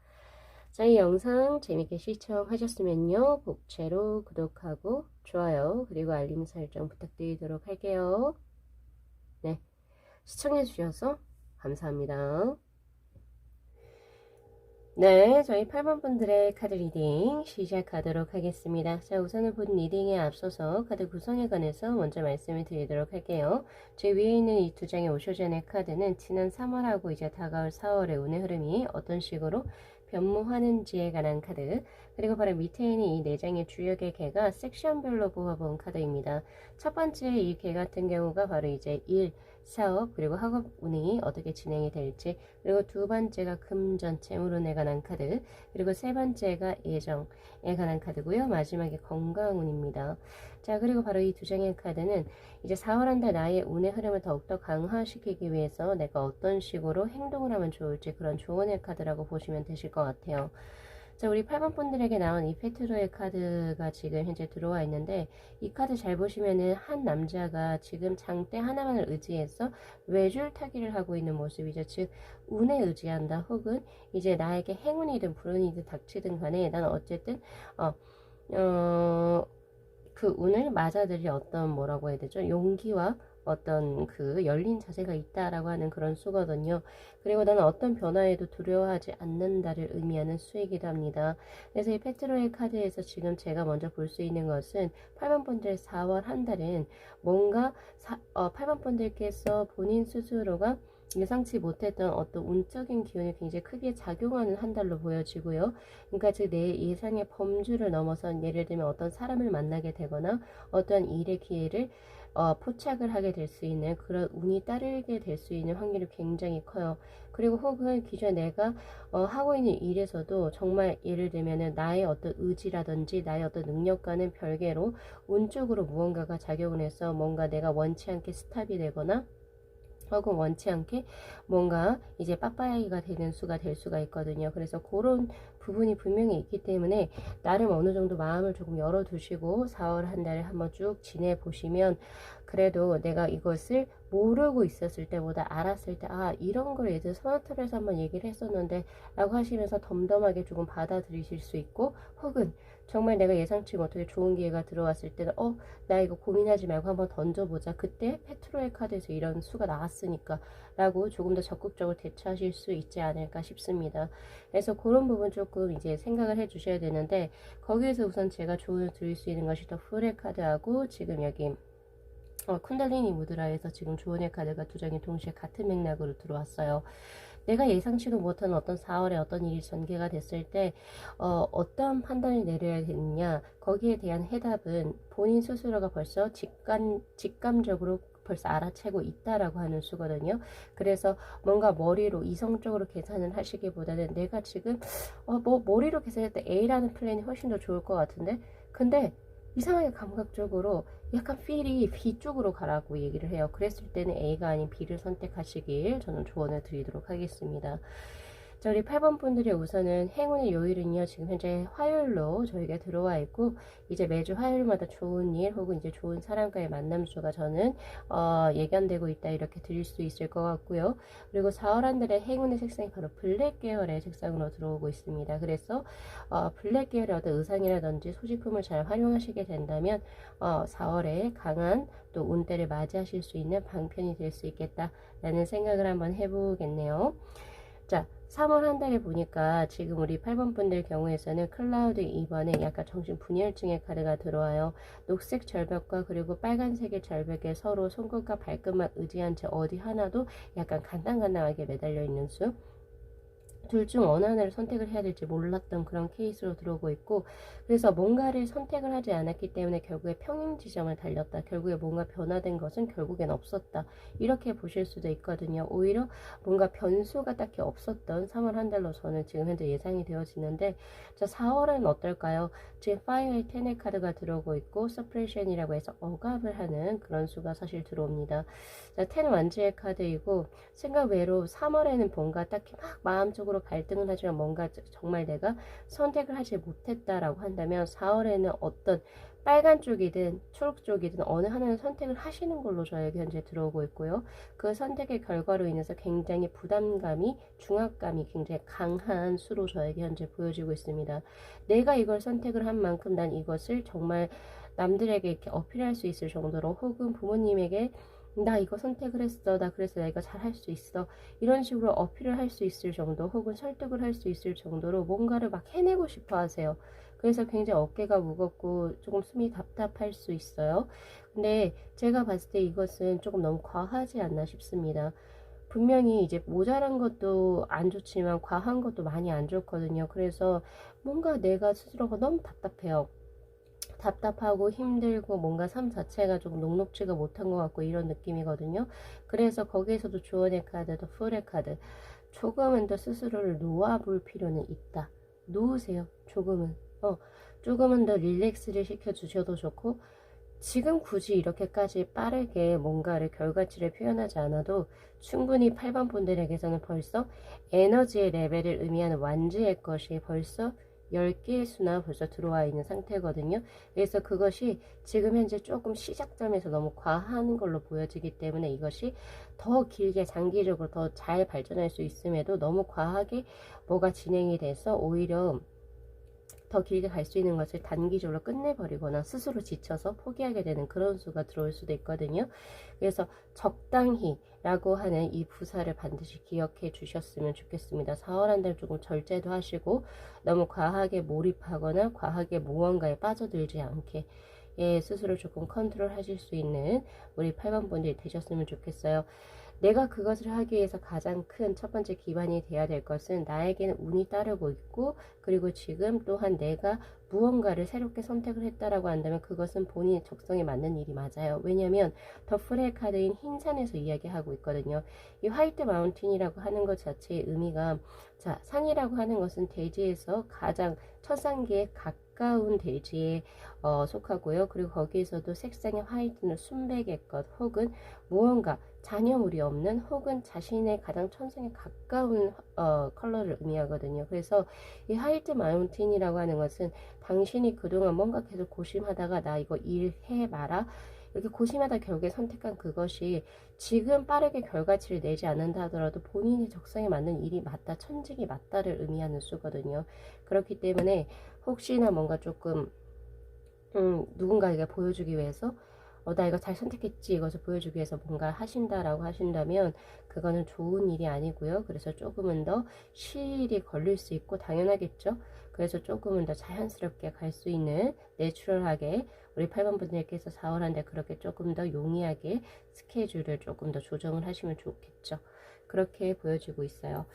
자, 이 영상 재밌게 시청하셨으면요. 복채로 구독하고 좋아요 그리고 알림 설정 부탁드리도록 할게요. 네, 시청해주셔서 감사합니다. 네, 저희 8번 분들의 카드 리딩 시작하도록 하겠습니다. 자, 우선은 본 리딩에 앞서서 카드 구성에 관해서 먼저 말씀을 드리도록 할게요. 제 위에 있는 이 두 장의 오쇼젠의 카드는 지난 3월하고 이제 다가올 4월의 운의 흐름이 어떤 식으로 변모하는지에 관한 카드, 그리고 바로 밑에 있는 이 네 장의 주역의 개가 섹션별로 뽑아본 카드입니다. 첫 번째 이 개 같은 경우가 바로 이제 1, 사업 그리고 학업 운이 어떻게 진행이 될지, 그리고 두 번째가 금전 재물운에 관한 카드, 그리고 세 번째가 예정에 관한 카드고요. 마지막에 건강운입니다. 자, 그리고 바로 이 두 장의 카드는 이제 4월 한 달 나의 운의 흐름을 더욱더 강화시키기 위해서 내가 어떤 식으로 행동을 하면 좋을지 그런 조언의 카드라고 보시면 되실 것 같아요. 자, 우리 8번 분들에게 나온 이 페트로의 카드가 지금 현재 들어와 있는데, 이 카드 잘 보시면은 한 남자가 지금 장대 하나만을 의지해서 외줄타기를 하고 있는 모습이죠. 즉 운에 의지한다, 혹은 이제 나에게 행운이든 불운이든 닥치든 간에 나는 어쨌든 그 운을 맞아들일 어떤 뭐라고 해야 되죠? 용기와 어떤 그 열린 자세가 있다라고 하는 그런 수거든요. 그리고 나는 어떤 변화에도 두려워하지 않는다를 의미하는 수이기도 합니다. 그래서 이 페트로의 카드에서 지금 제가 먼저 볼 수 있는 것은 8번 분들 4월 한 달은 뭔가 8번 분들께서 본인 스스로가 예상치 못했던 어떤 운적인 기운이 굉장히 크게 작용하는 한 달로 보여지고요. 그러니까 즉 내 예상의 범주를 넘어선, 예를 들면 어떤 사람을 만나게 되거나 어떤 일의 기회를 포착을 하게 될 수 있는 그런 운이 따르게 될 수 있는 확률이 굉장히 커요. 그리고 혹은 기존에 내가 하고 있는 일에서도 정말 예를 들면은 나의 어떤 의지라든지 나의 어떤 능력과는 별개로 운 쪽으로 무언가가 작용을 해서 뭔가 내가 원치 않게 스탑이 되거나 혹은 원치 않게 뭔가 이제 빠빠이가 되는 수가 될 수가 있거든요. 그래서 그런 부분이 분명히 있기 때문에 나름 어느 정도 마음을 조금 열어두시고 4월 한 달을 한번 쭉 지내보시면 그래도 내가 이것을 모르고 있었을 때보다 알았을 때 이런 걸 예전에 소나타에서 한번 얘기를 했었는데 라고 하시면서 덤덤하게 조금 받아들이실 수 있고 혹은 정말 내가 예상치 못하게 좋은 기회가 들어왔을 때는 나 이거 고민하지 말고 한번 던져보자. 그때 페트로의 카드에서 이런 수가 나왔으니까 라고 조금 더 적극적으로 대처하실 수 있지 않을까 싶습니다. 그래서 그런 부분 조금 이제 생각을 해 주셔야 되는데 거기에서 우선 제가 조언을 드릴 수 있는 것이 더 풀의 카드하고 지금 여기 쿤달리니 무드라에서 지금 조언의 카드가 두 장이 동시에 같은 맥락으로 들어왔어요. 내가 예상치도 못한 어떤 4월에 어떤 일이 전개가 됐을 때 어떠한 판단을 내려야 되느냐 거기에 대한 해답은 본인 스스로가 벌써 직감적으로 벌써 알아채고 있다라고 하는 수거든요. 그래서 뭔가 머리로 이성적으로 계산을 하시기보다는 내가 지금 머리로 계산할 때 A라는 플랜이 훨씬 더 좋을 것 같은데 근데 이상하게 감각적으로 약간 필이 B 쪽으로 가라고 얘기를 해요. 그랬을 때는 A가 아닌 B를 선택하시길 저는 조언을 드리도록 하겠습니다. 자, 우리 8번 분들의 우선은 행운의 요일은요, 지금 현재 화요일로 저희가 들어와 있고, 이제 매주 화요일마다 좋은 일 혹은 이제 좋은 사람과의 만남 수가 저는, 예견되고 있다, 이렇게 드릴 수 있을 것 같고요. 그리고 4월 한 달의 행운의 색상이 바로 블랙 계열의 색상으로 들어오고 있습니다. 그래서, 블랙 계열의 어떤 의상이라든지 소지품을 잘 활용하시게 된다면, 4월에 강한 또 운대를 맞이하실 수 있는 방편이 될 수 있겠다라는 생각을 한번 해보겠네요. 자, 3월 한 달에 보니까 지금 우리 8번 분들 경우에서는 클라우드 2번에 약간 정신분열증의 카드가 들어와요. 녹색 절벽과 그리고 빨간색의 절벽에 서로 손끝과 발끝만 의지한 채 어디 하나도 약간 간당간당하게 매달려 있는 수. 둘 중 어느 하나를 선택을 해야 될지 몰랐던 그런 케이스로 들어오고 있고 그래서 뭔가를 선택을 하지 않았기 때문에 결국에 평행 지점을 달렸다. 결국에 뭔가 변화된 것은 결국엔 없었다. 이렇게 보실 수도 있거든요. 오히려 뭔가 변수가 딱히 없었던 3월 한 달로 저는 지금 현재 예상이 되어지는데 자 4월은 어떨까요? 지금 5의 텐의 카드가 들어오고 있고 서프레션이라고 해서 억압을 하는 그런 수가 사실 들어옵니다. 자 10 완지의 카드이고 생각 외로 3월에는 뭔가 딱히 막 마음적으로 갈등을 하지만 뭔가 정말 내가 선택을 하지 못했다라고 한다면 4월에는 어떤 빨간 쪽이든 초록 쪽이든 어느 하나는 선택을 하시는 걸로 저에게 현재 들어오고 있고요. 그 선택의 결과로 인해서 굉장히 부담감이 중압감이 굉장히 강한 수로 저에게 현재 보여지고 있습니다. 내가 이걸 선택을 한 만큼 난 이것을 정말 남들에게 이렇게 어필할 수 있을 정도로 혹은 부모님에게 나 이거 선택을 했어. 나 그래서 나 이거 잘 할 수 있어. 이런 식으로 어필을 할 수 있을 정도 혹은 설득을 할 수 있을 정도로 뭔가를 막 해내고 싶어 하세요. 그래서 굉장히 어깨가 무겁고 조금 숨이 답답할 수 있어요. 근데 제가 봤을 때 이것은 조금 너무 과하지 않나 싶습니다. 분명히 이제 모자란 것도 안 좋지만 과한 것도 많이 안 좋거든요. 그래서 뭔가 내가 스스로가 너무 답답해요. 답답하고 힘들고 뭔가 삶 자체가 조금 녹록지가 못한 것 같고 이런 느낌이거든요. 그래서 거기에서도 조언의 카드, 더 풀의 카드 조금은 더 스스로를 놓아볼 필요는 있다. 놓으세요. 조금은 더 릴렉스를 시켜주셔도 좋고 지금 굳이 이렇게까지 빠르게 뭔가를 결과치를 표현하지 않아도 충분히 8번 분들에게서는 벌써 에너지의 레벨을 의미하는 완지의 것이 벌써 10개의 수나 벌써 들어와 있는 상태거든요. 그래서 그것이 지금 현재 조금 시작점에서 너무 과한 걸로 보여지기 때문에 이것이 더 길게 장기적으로 더 잘 발전할 수 있음에도 너무 과하게 뭐가 진행이 돼서 오히려 더 길게 갈 수 있는 것을 단기적으로 끝내버리거나 스스로 지쳐서 포기하게 되는 그런 수가 들어올 수도 있거든요. 그래서 적당히 라고 하는 이 부사를 반드시 기억해 주셨으면 좋겠습니다. 4월 한 달 조금 절제도 하시고 너무 과하게 몰입하거나 과하게 무언가에 빠져들지 않게 스스로 조금 컨트롤 하실 수 있는 우리 8번 분들이 되셨으면 좋겠어요. 내가 그것을 하기 위해서 가장 큰 첫 번째 기반이 돼야 될 것은 나에게는 운이 따르고 있고, 그리고 지금 또한 내가 무언가를 새롭게 선택을 했다라고 한다면 그것은 본인의 적성에 맞는 일이 맞아요. 왜냐하면 더 프레의 카드인 흰산에서 이야기하고 있거든요. 이 화이트 마운틴이라고 하는 것 자체의 의미가, 자, 산이라고 하는 것은 대지에서 가장 천상계에 가까운 대지에 속하고요. 그리고 거기에서도 색상의 화이트는 순백의 것, 혹은 무언가 잔여물이 없는, 혹은 자신의 가장 천상에 가까운 컬러를 의미하거든요. 그래서 이 화이트 마운틴이라고 하는 것은 당신이 그동안 뭔가 계속 고심하다가 나 이거 일해 마라 이렇게 고심하다 결국에 선택한 그것이 지금 빠르게 결과치를 내지 않는다 하더라도 본인의 적성에 맞는 일이 맞다, 천직이 맞다를 의미하는 수거든요. 그렇기 때문에 혹시나 뭔가 조금 누군가에게 보여주기 위해서 나 이거 잘 선택했지, 이것을 보여주기 위해서 뭔가 하신다라고 하신다면 그거는 좋은 일이 아니고요. 그래서 조금은 더 시일이 걸릴 수 있고 당연하겠죠. 그래서 조금은 더 자연스럽게 갈 수 있는, 내추럴하게 우리 8번 분들께서 4월 한 달 그렇게 조금 더 용이하게 스케줄을 조금 더 조정을 하시면 좋겠죠. 그렇게 보여지고 있어요.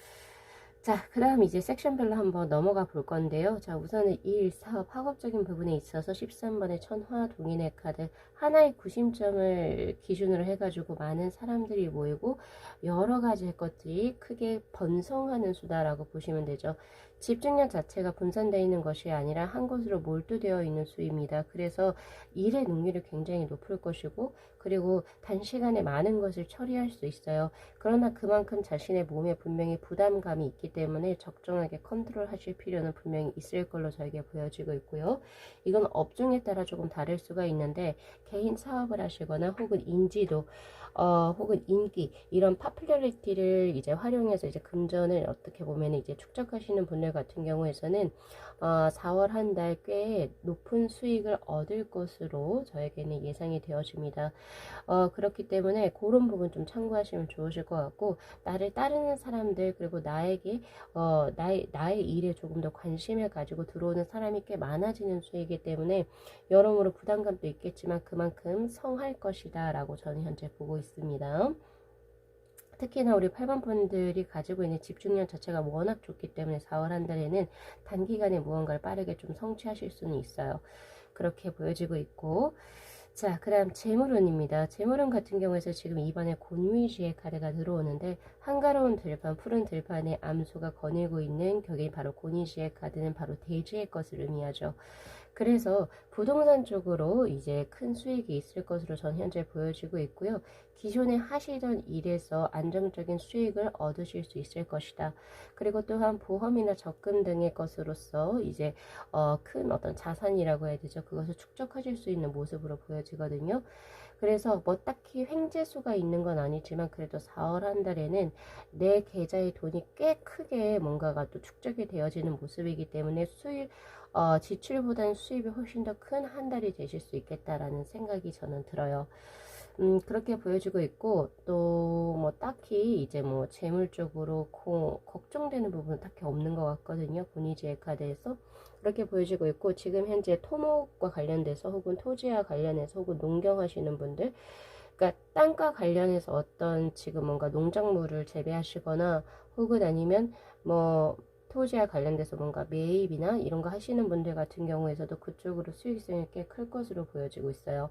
자, 그 다음 이제 섹션별로 한번 넘어가 볼 건데요. 자, 우선은 일, 사업, 학업적인 부분에 있어서 13번의 천화 동인의 카드, 하나의 구심점을 기준으로 해가지고 많은 사람들이 모이고 여러 가지 것들이 크게 번성하는 수다라고 보시면 되죠. 집중력 자체가 분산되어 있는 것이 아니라 한 곳으로 몰두되어 있는 수입니다. 그래서 일의 능률이 굉장히 높을 것이고, 그리고 단시간에 많은 것을 처리할 수 있어요. 그러나 그만큼 자신의 몸에 분명히 부담감이 있기 때문에 적정하게 컨트롤 하실 필요는 분명히 있을 걸로 저에게 보여지고 있고요. 이건 업종에 따라 조금 다를 수가 있는데, 개인 사업을 하시거나 혹은 인지도 혹은 인기, 이런 파퓰러리티를 이제 활용해서 이제 금전을 어떻게 보면 이제 축적하시는 분들 같은 경우에서는 4월 한 달 꽤 높은 수익을 얻을 것으로 저에게는 예상이 되어집니다. 그렇기 때문에 그런 부분 좀 참고하시면 좋으실 것 같고, 나를 따르는 사람들, 그리고 나에게 나의 일에 조금 더 관심을 가지고 들어오는 사람이 꽤 많아지는 수이기 때문에 여러모로 부담감도 있겠지만 그만큼 성할 것이다 라고 저는 현재 보고 있습니다. 특히나 우리 8번 분들이 가지고 있는 집중력 자체가 워낙 좋기 때문에 4월 한 달에는 단기간에 무언가를 빠르게 좀 성취하실 수는 있어요. 그렇게 보여지고 있고, 자, 그 다음 재물운입니다. 재물운 같은 경우에서 지금 이번에 곤위지의 카드가 들어오는데, 한가로운 들판, 푸른 들판에 암소가 거닐고 있는 격이 바로 곤위지의 카드는 바로 대지의 것을 의미하죠. 그래서 부동산 쪽으로 이제 큰 수익이 있을 것으로 전 현재 보여지고 있고요. 기존에 하시던 일에서 안정적인 수익을 얻으실 수 있을 것이다. 그리고 또한 보험이나 적금 등의 것으로서 이제 큰 어떤 자산이라고 해야 되죠. 그것을 축적하실 수 있는 모습으로 보여지거든요. 그래서 뭐 딱히 횡재수가 있는 건 아니지만 그래도 4월 한 달에는 내 계좌에 돈이 꽤 크게 뭔가가 또 축적이 되어지는 모습이기 때문에 지출보다는 수입이 훨씬 더 큰 한 달이 되실 수 있겠다라는 생각이 저는 들어요. 그렇게 보여지고 있고, 또 뭐 딱히 이제 뭐 재물 쪽으로 걱정되는 부분은 딱히 없는 것 같거든요. 보니지의 카드에서 그렇게 보여지고 있고, 지금 현재 토목과 관련돼서 혹은 토지와 관련해서 혹은 농경하시는 분들, 그러니까 땅과 관련해서 어떤 지금 뭔가 농작물을 재배하시거나 혹은 아니면 뭐 토지와 관련돼서 뭔가 매입이나 이런 거 하시는 분들 같은 경우에서도 그쪽으로 수익성이 꽤 클 것으로 보여지고 있어요.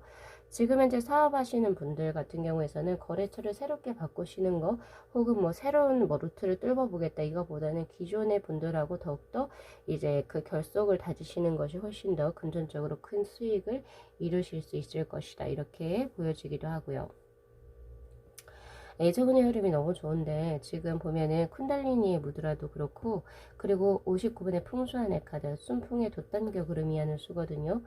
지금 현재 사업하시는 분들 같은 경우에서는 거래처를 새롭게 바꾸시는 거 혹은 뭐 새로운 뭐 루트를 뚫어보겠다 이거보다는 기존의 분들하고 더욱더 이제 그 결속을 다지시는 것이 훨씬 더 금전적으로 큰 수익을 이루실 수 있을 것이다, 이렇게 보여지기도 하고요. 애정운의 흐름이 너무 좋은데 지금 보면은 쿤달리니의 무드라도 그렇고, 그리고 59분의 풍수한의 카드, 순풍의 돛단격을 의미하는 수거든요.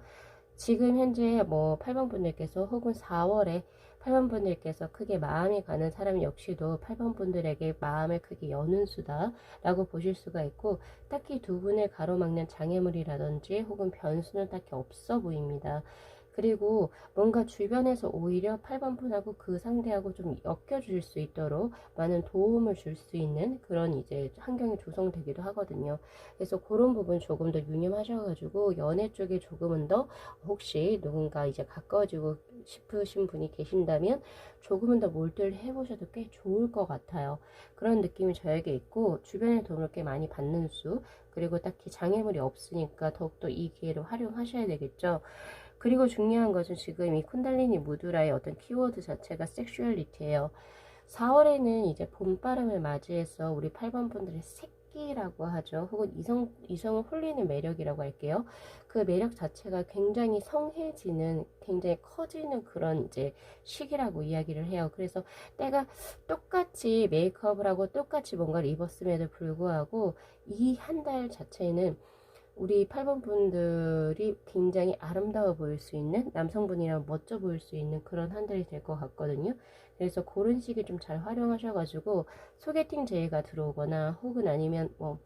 지금 현재 뭐 8번 분들께서 혹은 4월에 8번 분들께서 크게 마음이 가는 사람 역시도 8번 분들에게 마음을 크게 여는 수다 라고 보실 수가 있고, 딱히 두 분을 가로막는 장애물이라든지 혹은 변수는 딱히 없어 보입니다. 그리고 뭔가 주변에서 오히려 8번 분하고 그 상대하고 좀 엮여줄 수 있도록 많은 도움을 줄 수 있는 그런 이제 환경이 조성되기도 하거든요. 그래서 그런 부분 조금 더 유념하셔가지고 연애 쪽에 조금은 더 혹시 누군가 이제 가까워지고 싶으신 분이 계신다면 조금은 더 몰두를 해보셔도 꽤 좋을 것 같아요. 그런 느낌이 저에게 있고 주변의 도움을 꽤 많이 받는 수, 그리고 딱히 장애물이 없으니까 더욱더 이 기회를 활용하셔야 되겠죠. 그리고 중요한 것은 지금 이 쿤달리니 무드라의 어떤 키워드 자체가 섹슈얼리티예요. 4월에는 이제 봄바람을 맞이해서 우리 8번 분들의 새끼라고 하죠. 혹은 이성을 홀리는 매력이라고 할게요. 그 매력 자체가 굉장히 성해지는, 굉장히 커지는 그런 이제 시기라고 이야기를 해요. 그래서 때가 똑같이 메이크업을 하고 똑같이 뭔가를 입었음에도 불구하고 이 한 달 자체는 우리 8번 분들이 굉장히 아름다워 보일 수 있는, 남성분이랑 멋져 보일 수 있는 그런 한 달이 될 것 같거든요. 그래서 그런 시기 좀 잘 활용하셔가지고 소개팅 제의가 들어오거나 혹은 아니면 뭐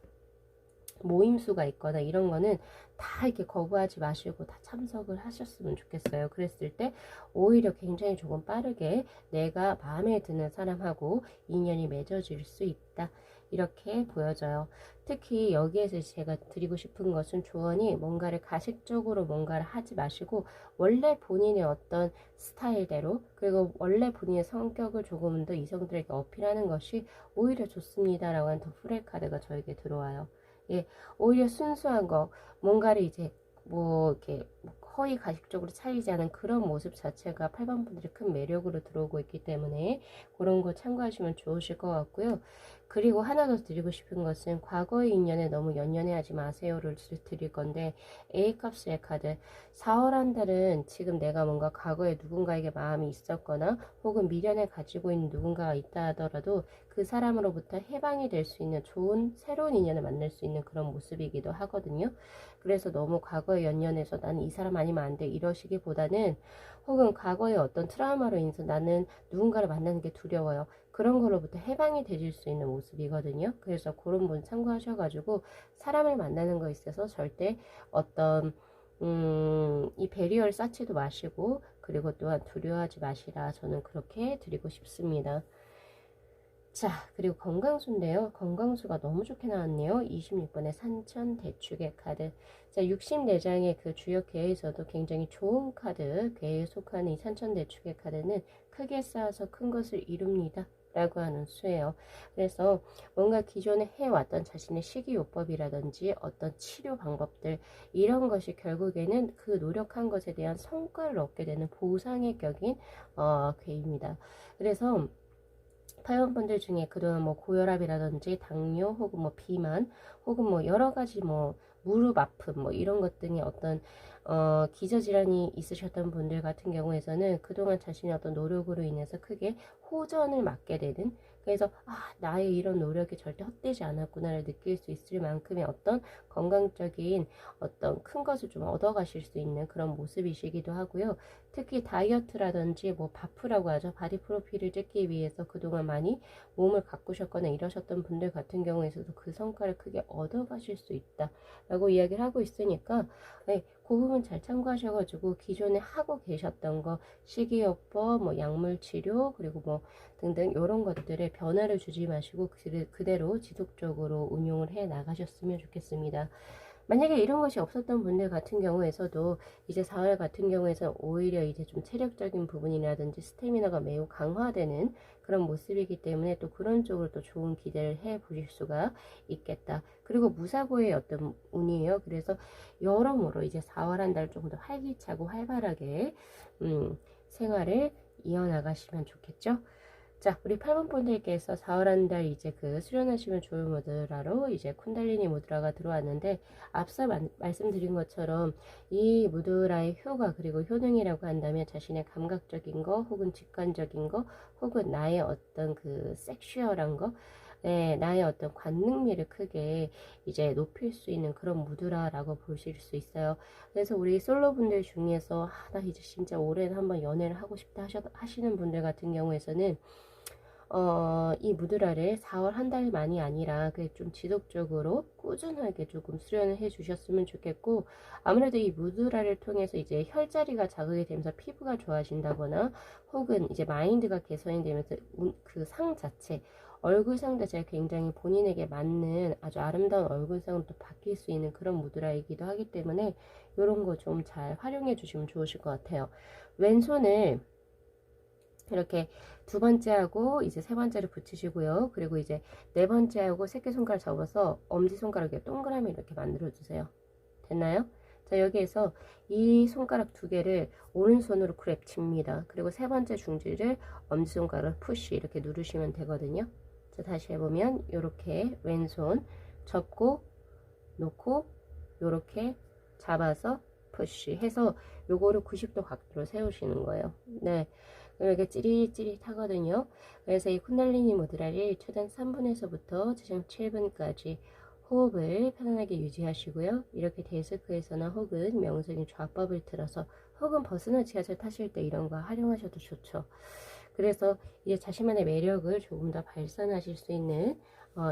모임수가 있거나 이런 거는 다 이렇게 거부하지 마시고 다 참석을 하셨으면 좋겠어요. 그랬을 때 오히려 굉장히 조금 빠르게 내가 마음에 드는 사람하고 인연이 맺어질 수 있다, 이렇게 보여져요. 특히 여기에서 제가 드리고 싶은 것은 조언이, 뭔가를 가식적으로 뭔가를 하지 마시고 원래 본인의 어떤 스타일대로, 그리고 원래 본인의 성격을 조금 더 이성들에게 어필하는 것이 오히려 좋습니다라고 하는 더 프레 카드가 저에게 들어와요. 예, 오히려 순수한 거, 뭔가를 이제 뭐 이렇게 허위 가식적으로 차리지 않은 그런 모습 자체가 8번 분들이 큰 매력으로 들어오고 있기 때문에 그런 거 참고하시면 좋으실 것 같고요. 그리고 하나 더 드리고 싶은 것은 과거의 인연에 너무 연연해하지 마세요를 드릴 건데, A컵스의 카드, 4월 한 달은 지금 내가 뭔가 과거에 누군가에게 마음이 있었거나 혹은 미련을 가지고 있는 누군가가 있다 하더라도 그 사람으로부터 해방이 될 수 있는 좋은 새로운 인연을 만날 수 있는 그런 모습이기도 하거든요. 그래서 너무 과거에 연연해서 나는 이 사람 아니면 안 돼 이러시기보다는, 혹은 과거의 어떤 트라우마로 인해서 나는 누군가를 만나는 게 두려워요, 그런 걸로부터 해방이 되실 수 있는 모습이거든요. 그래서 그런 분 참고하셔가지고 사람을 만나는 거에 있어서 절대 어떤 이 배리어를 쌓지도 마시고, 그리고 또한 두려워하지 마시라, 저는 그렇게 드리고 싶습니다. 자, 그리고 건강수인데요. 건강수가 너무 좋게 나왔네요. 26번의 산천 대축의 카드. 자, 64장의 그 주요 궤에서도 굉장히 좋은 카드, 궤에 속하는 이 산천 대축의 카드는 크게 쌓아서 큰 것을 이룹니다 라고 하는 수예요. 그래서 뭔가 기존에 해왔던 자신의 식이요법이라든지 어떤 치료 방법들, 이런 것이 결국에는 그 노력한 것에 대한 성과를 얻게 되는 보상의 격인 궤입니다. 그래서 회원분들 중에 그동안 뭐 고혈압이라든지 당뇨 혹은 뭐 비만 혹은 뭐 여러 가지 뭐 무릎 아픔 뭐 이런 것 등의 어떤 기저질환이 있으셨던 분들 같은 경우에서는 그동안 자신의 어떤 노력으로 인해서 크게 호전을 맞게 되는, 그래서 나의 이런 노력이 절대 헛되지 않았구나를 느낄 수 있을 만큼의 어떤 건강적인 어떤 큰 것을 좀 얻어가실 수 있는 그런 모습이시기도 하고요. 특히 다이어트라든지 뭐 바프라고 하죠. 바디 프로필을 찍기 위해서 그동안 많이 몸을 가꾸셨거나 이러셨던 분들 같은 경우에서도 그 성과를 크게 얻어가실 수 있다 라고 이야기를 하고 있으니까, 네, 그 부분 잘 참고하셔가지고 기존에 하고 계셨던 거, 식이요법, 뭐 약물치료, 그리고 뭐 등등 이런 것들에 변화를 주지 마시고 그대로 지속적으로 운용을 해 나가셨으면 좋겠습니다. 만약에 이런 것이 없었던 분들 같은 경우에서도 이제 4월 같은 경우에서 오히려 이제 좀 체력적인 부분이라든지 스태미나가 매우 강화되는 그런 모습이기 때문에 또 그런 쪽으로 또 좋은 기대를 해 보실 수가 있겠다. 그리고 무사고의 어떤 운이에요. 그래서 여러모로 이제 4월 한 달 조금 더 활기차고 활발하게 생활을 이어나가시면 좋겠죠. 자, 우리 8번 분들께서 4월 한 달 이제 그 수련하시면 좋을 무드라로 이제 쿤달리니 무드라가 들어왔는데, 앞서 말씀드린 것처럼 이 무드라의 효과 그리고 효능이라고 한다면 자신의 감각적인 거 혹은 직관적인 거 혹은 나의 어떤 그 섹슈얼한 거, 네, 나의 어떤 관능미를 크게 이제 높일 수 있는 그런 무드라라고 보실 수 있어요. 그래서 우리 솔로분들 중에서 나 이제 진짜 올해는 한번 연애를 하고 싶다 하시는 분들 같은 경우에서는 이 무드라를 4월 한 달만이 아니라 좀 지속적으로 꾸준하게 조금 수련을 해 주셨으면 좋겠고, 아무래도 이 무드라를 통해서 이제 혈자리가 자극이 되면서 피부가 좋아진다거나 혹은 이제 마인드가 개선이 되면서 그 상 자체, 얼굴상 자체가 굉장히 본인에게 맞는 아주 아름다운 얼굴상으로 또 바뀔 수 있는 그런 무드라이기도 하기 때문에 이런 거 좀 잘 활용해 주시면 좋으실 것 같아요. 왼손을 이렇게 두 번째 하고 이제 세 번째를 붙이시고요. 그리고 이제 네 번째 하고 새끼손가락 접어서 엄지손가락에 동그라미 이렇게 만들어 주세요. 됐나요? 자, 여기에서 이 손가락 두 개를 오른손으로 그랩 칩니다. 그리고 세 번째 중지를 엄지손가락 푸시 이렇게 누르시면 되거든요. 자, 다시 해보면 이렇게 왼손 접고 놓고 이렇게 잡아서 푸시 해서 요거를 90도 각도로 세우시는 거예요. 네. 이렇게 찌릿찌릿하거든요. 그래서 이 쿤달리니 무드라를 최단 3분에서부터 최장 7분까지 호흡을 편안하게 유지하시고요. 이렇게 데스크에서나 혹은 명상의 좌법을 틀어서 혹은 버스나 지하철 타실 때 이런 거 활용하셔도 좋죠. 그래서 이제 자신만의 매력을 조금 더 발산하실 수 있는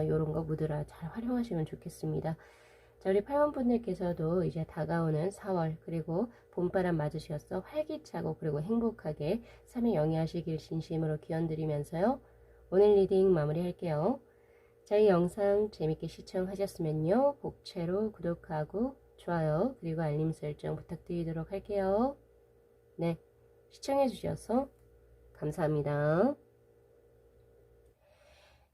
이런 거 무드라 잘 활용하시면 좋겠습니다. 자, 우리 8번분들께서도 이제 다가오는 4월 그리고 봄바람 맞으셔서 활기차고 그리고 행복하게 삶을 영위하시길 진심으로 기원드리면서요. 오늘 리딩 마무리할게요. 자, 이 영상 재밌게 시청하셨으면요. 복채로 구독하고 좋아요 그리고 알림 설정 부탁드리도록 할게요. 네, 시청해주셔서 감사합니다.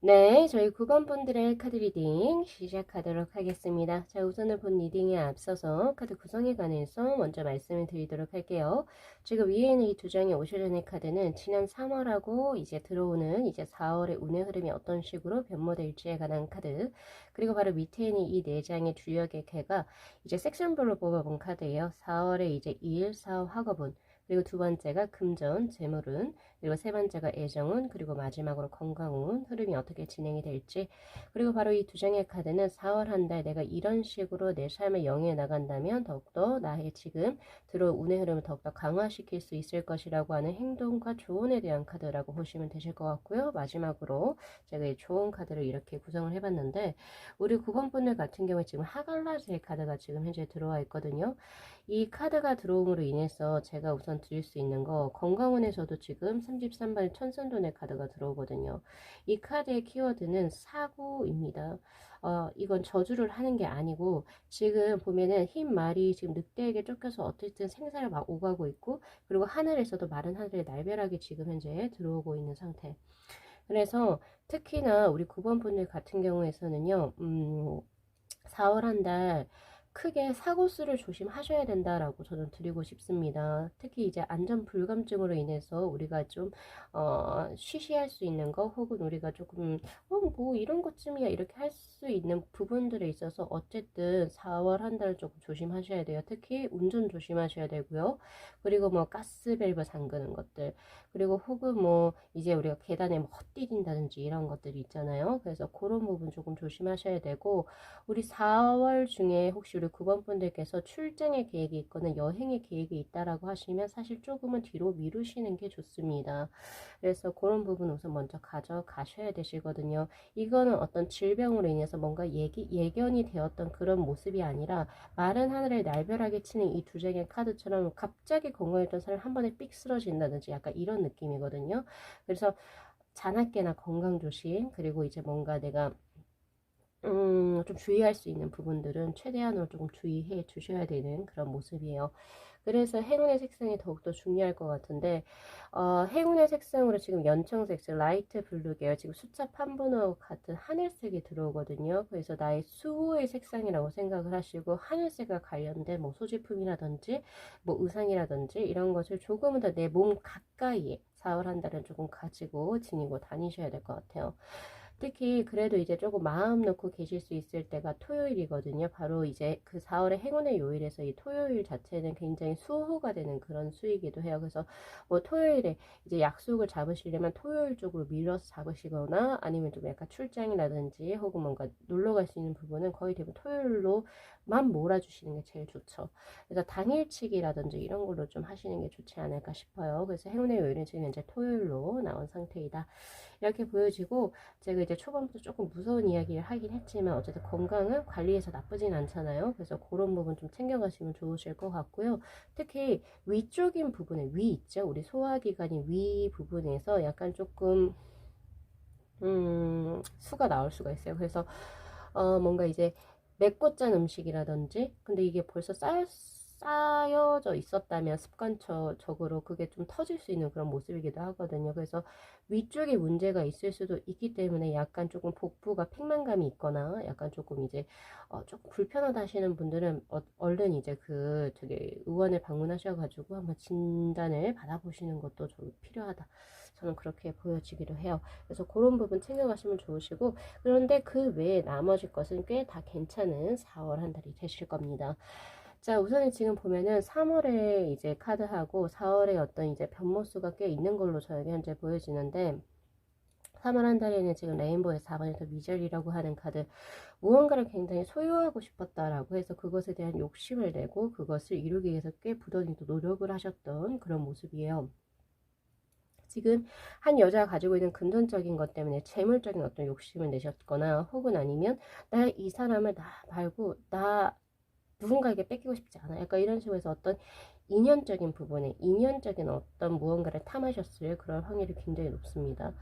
네, 저희 9번 분들의 카드 리딩 시작하도록 하겠습니다. 자, 우선은 본 리딩에 앞서서 카드 구성에 관해서 먼저 말씀을 드리도록 할게요. 지금 위에 있는 이 두 장의 오시련의 카드는 지난 3월하고 이제 들어오는 이제 4월의 운의 흐름이 어떤 식으로 변모될지에 관한 카드, 그리고 바로 밑에 있는 이 네 장의 주역의 개가 이제 섹션별로 뽑아본 카드예요. 4월에 이제 일, 사업, 학업운, 그리고 두 번째가 금전, 재물운, 그리고 세 번째가 애정운, 그리고 마지막으로 건강운, 흐름이 어떻게 진행이 될지, 그리고 바로 이 두 장의 카드는 4월 한 달 내가 이런 식으로 내 삶을 영위해 나간다면 더욱더 나의 지금 들어온 운의 흐름을 더욱더 강화시킬 수 있을 것이라고 하는 행동과 조언에 대한 카드라고 보시면 되실 것 같고요. 마지막으로 제가 이 조언 카드를 이렇게 구성을 해봤는데, 우리 9번 분들 같은 경우에 지금 하갈라제 카드가 지금 현재 들어와 있거든요. 이 카드가 들어옴으로 인해서 제가 우선 드릴 수 있는 거, 건강운에서도 지금 33번 천선돈의 카드가 들어오거든요. 이 카드의 키워드는 사고입니다. 이건 저주를 하는 게 아니고 지금 보면은 흰 말이 지금 늑대에게 쫓겨서 어쨌든 생사를 막 오가고 있고, 그리고 하늘에서도 마른 하늘에 날벼락이 지금 현재 들어오고 있는 상태. 그래서 특히나 우리 9번 분들 같은 경우에서는요, 4월 한 달 크게 사고 수를 조심하셔야 된다라고 저는 드리고 싶습니다. 특히 이제 안전 불감증으로 인해서 우리가 좀 쉬쉬할 수 있는 거, 혹은 우리가 조금 뭐 이런 것쯤이야 이렇게 할 수 있는 부분들에 있어서 어쨌든 4월 한 달 조금 조심하셔야 돼요. 특히 운전 조심하셔야 되고요. 그리고 뭐 가스밸브 잠그는 것들, 그리고 혹은 뭐 이제 우리가 계단에 뭐 헛디딘다든지 이런 것들이 있잖아요. 그래서 그런 부분 조금 조심하셔야 되고, 우리 4월 중에 혹시 우리 9번 분들께서 출장의 계획이 있거나 여행의 계획이 있다라고 하시면 사실 조금은 뒤로 미루시는 게 좋습니다. 그래서 그런 부분 우선 먼저 가져가셔야 되시거든요. 이거는 어떤 질병으로 인해서 뭔가 예견이 되었던 그런 모습이 아니라 마른 하늘에 날벼락에 치는 이 두 장의 카드처럼 갑자기 건강했던 사람이 한 번에 삑 쓰러진다든지 약간 이런 느낌이거든요. 그래서 자나깨나 건강 조심, 그리고 이제 뭔가 내가 좀 주의할 수 있는 부분들은 최대한으로 조금 주의해 주셔야 되는 그런 모습이에요. 그래서 행운의 색상이 더욱더 중요할 것 같은데, 행운의 색상으로 지금 연청색, 라이트 블루 계열, 지금 숫자 판본하고 같은 하늘색이 들어오거든요. 그래서 나의 수호의 색상이라고 생각을 하시고, 하늘색과 관련된 뭐 소지품이라든지, 뭐 의상이라든지 이런 것을 조금은 더 내 몸 가까이에 4월 한 달은 조금 가지고 지니고 다니셔야 될 것 같아요. 특히 그래도 이제 조금 마음 놓고 계실 수 있을 때가 토요일이거든요. 바로 이제 그 4월의 행운의 요일에서 이 토요일 자체는 굉장히 수호가 되는 그런 수이기도 해요. 그래서 뭐 토요일에 이제 약속을 잡으시려면 토요일 쪽으로 밀려서 잡으시거나, 아니면 좀 약간 출장이라든지 혹은 뭔가 놀러 갈 수 있는 부분은 거의 대부분 토요일로 몰아주시는 게 제일 좋죠. 그래서 당일치기라든지 이런 걸로 좀 하시는 게 좋지 않을까 싶어요. 그래서 행운의 요일은 지금 현재 토요일로 나온 상태이다. 이렇게 보여지고, 제가 이제 초반부터 조금 무서운 이야기를 하긴 했지만 어쨌든 건강은 관리해서 나쁘진 않잖아요. 그래서 그런 부분 좀 챙겨가시면 좋으실 것 같고요. 특히 위쪽인 부분에, 위 있죠? 우리 소화기관이 위 부분에서 약간 조금 수가 나올 수가 있어요. 그래서 뭔가 이제 맵고 짠 음식이라든지, 근데 이게 벌써 쌓여져 있었다면 습관적으로 그게 좀 터질 수 있는 그런 모습이기도 하거든요. 그래서 위쪽에 문제가 있을 수도 있기 때문에 약간 조금 복부가 팽만감이 있거나 약간 조금 이제 조금 불편하다 하시는 분들은 얼른 이제 그 되게 의원을 방문하셔가지고 한번 진단을 받아보시는 것도 좀 필요하다. 저는 그렇게 보여지기도 해요. 그래서 그런 부분 챙겨가시면 좋으시고, 그런데 그 외에 나머지 것은 꽤 다 괜찮은 4월 한 달이 되실 겁니다. 자, 우선은 지금 보면은 3월에 이제 카드하고 4월에 어떤 이제 변모수가 꽤 있는 걸로 저에게 현재 보여지는데, 3월 한 달에는 지금 레인보의 4번에서 미절이라고 하는 카드, 무언가를 굉장히 소유하고 싶었다라고 해서 그것에 대한 욕심을 내고 그것을 이루기 위해서 꽤 부단히 노력을 하셨던 그런 모습이에요. 지금 한 여자가 가지고 있는 금전적인 것 때문에 재물적인 어떤 욕심을 내셨거나, 혹은 아니면 나 이 사람을 나 말고 나 누군가에게 뺏기고 싶지 않아. 약간 이런 식으로 해서 어떤 인연적인 부분에, 인연적인 어떤 무언가를 탐하셨을 그런 확률이 굉장히 높습니다.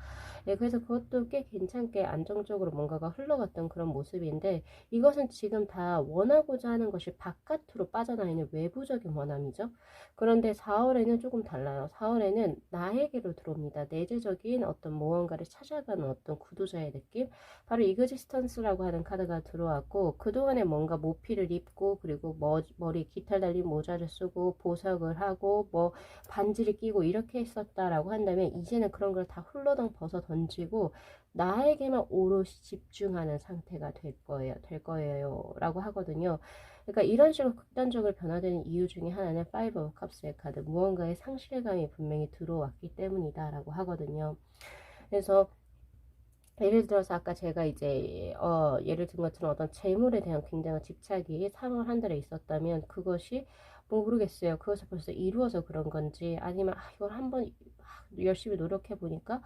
예, 그래서 그것도 꽤 괜찮게 안정적으로 뭔가가 흘러갔던 그런 모습인데, 이것은 지금 다 원하고자 하는 것이 바깥으로 빠져나 있는 외부적인 원함이죠. 그런데 4월에는 조금 달라요. 4월에는 나에게로 들어옵니다. 내재적인 어떤 무언가를 찾아가는 어떤 구도자의 느낌, 바로 이그지스턴스라고 하는 카드가 들어왔고, 그동안에 뭔가 모피를 입고, 그리고 머리 깃털 달린 모자를 쓰고 보석을 하고 뭐 반지를 끼고 이렇게 했었다라고 한다면, 이제는 그런 걸 다 훌러덩 벗어 던지고 나에게만 오롯이 집중하는 상태가 될 거예요 라고 하거든요. 그러니까 이런 식으로 극단적으로 변화되는 이유 중에 하나는 파이브 오브 컵스의 카드, 무언가의 상실감이 분명히 들어왔기 때문이다 라고 하거든요. 그래서 예를 들어서 아까 제가 이제 예를 든 것처럼 어떤 재물에 대한 굉장한 집착이 3월 한 달에 있었다면, 그것이 뭐 모르겠어요. 그것을 벌써 이루어서 그런 건지, 아니면 이걸 한번 열심히 노력해 보니까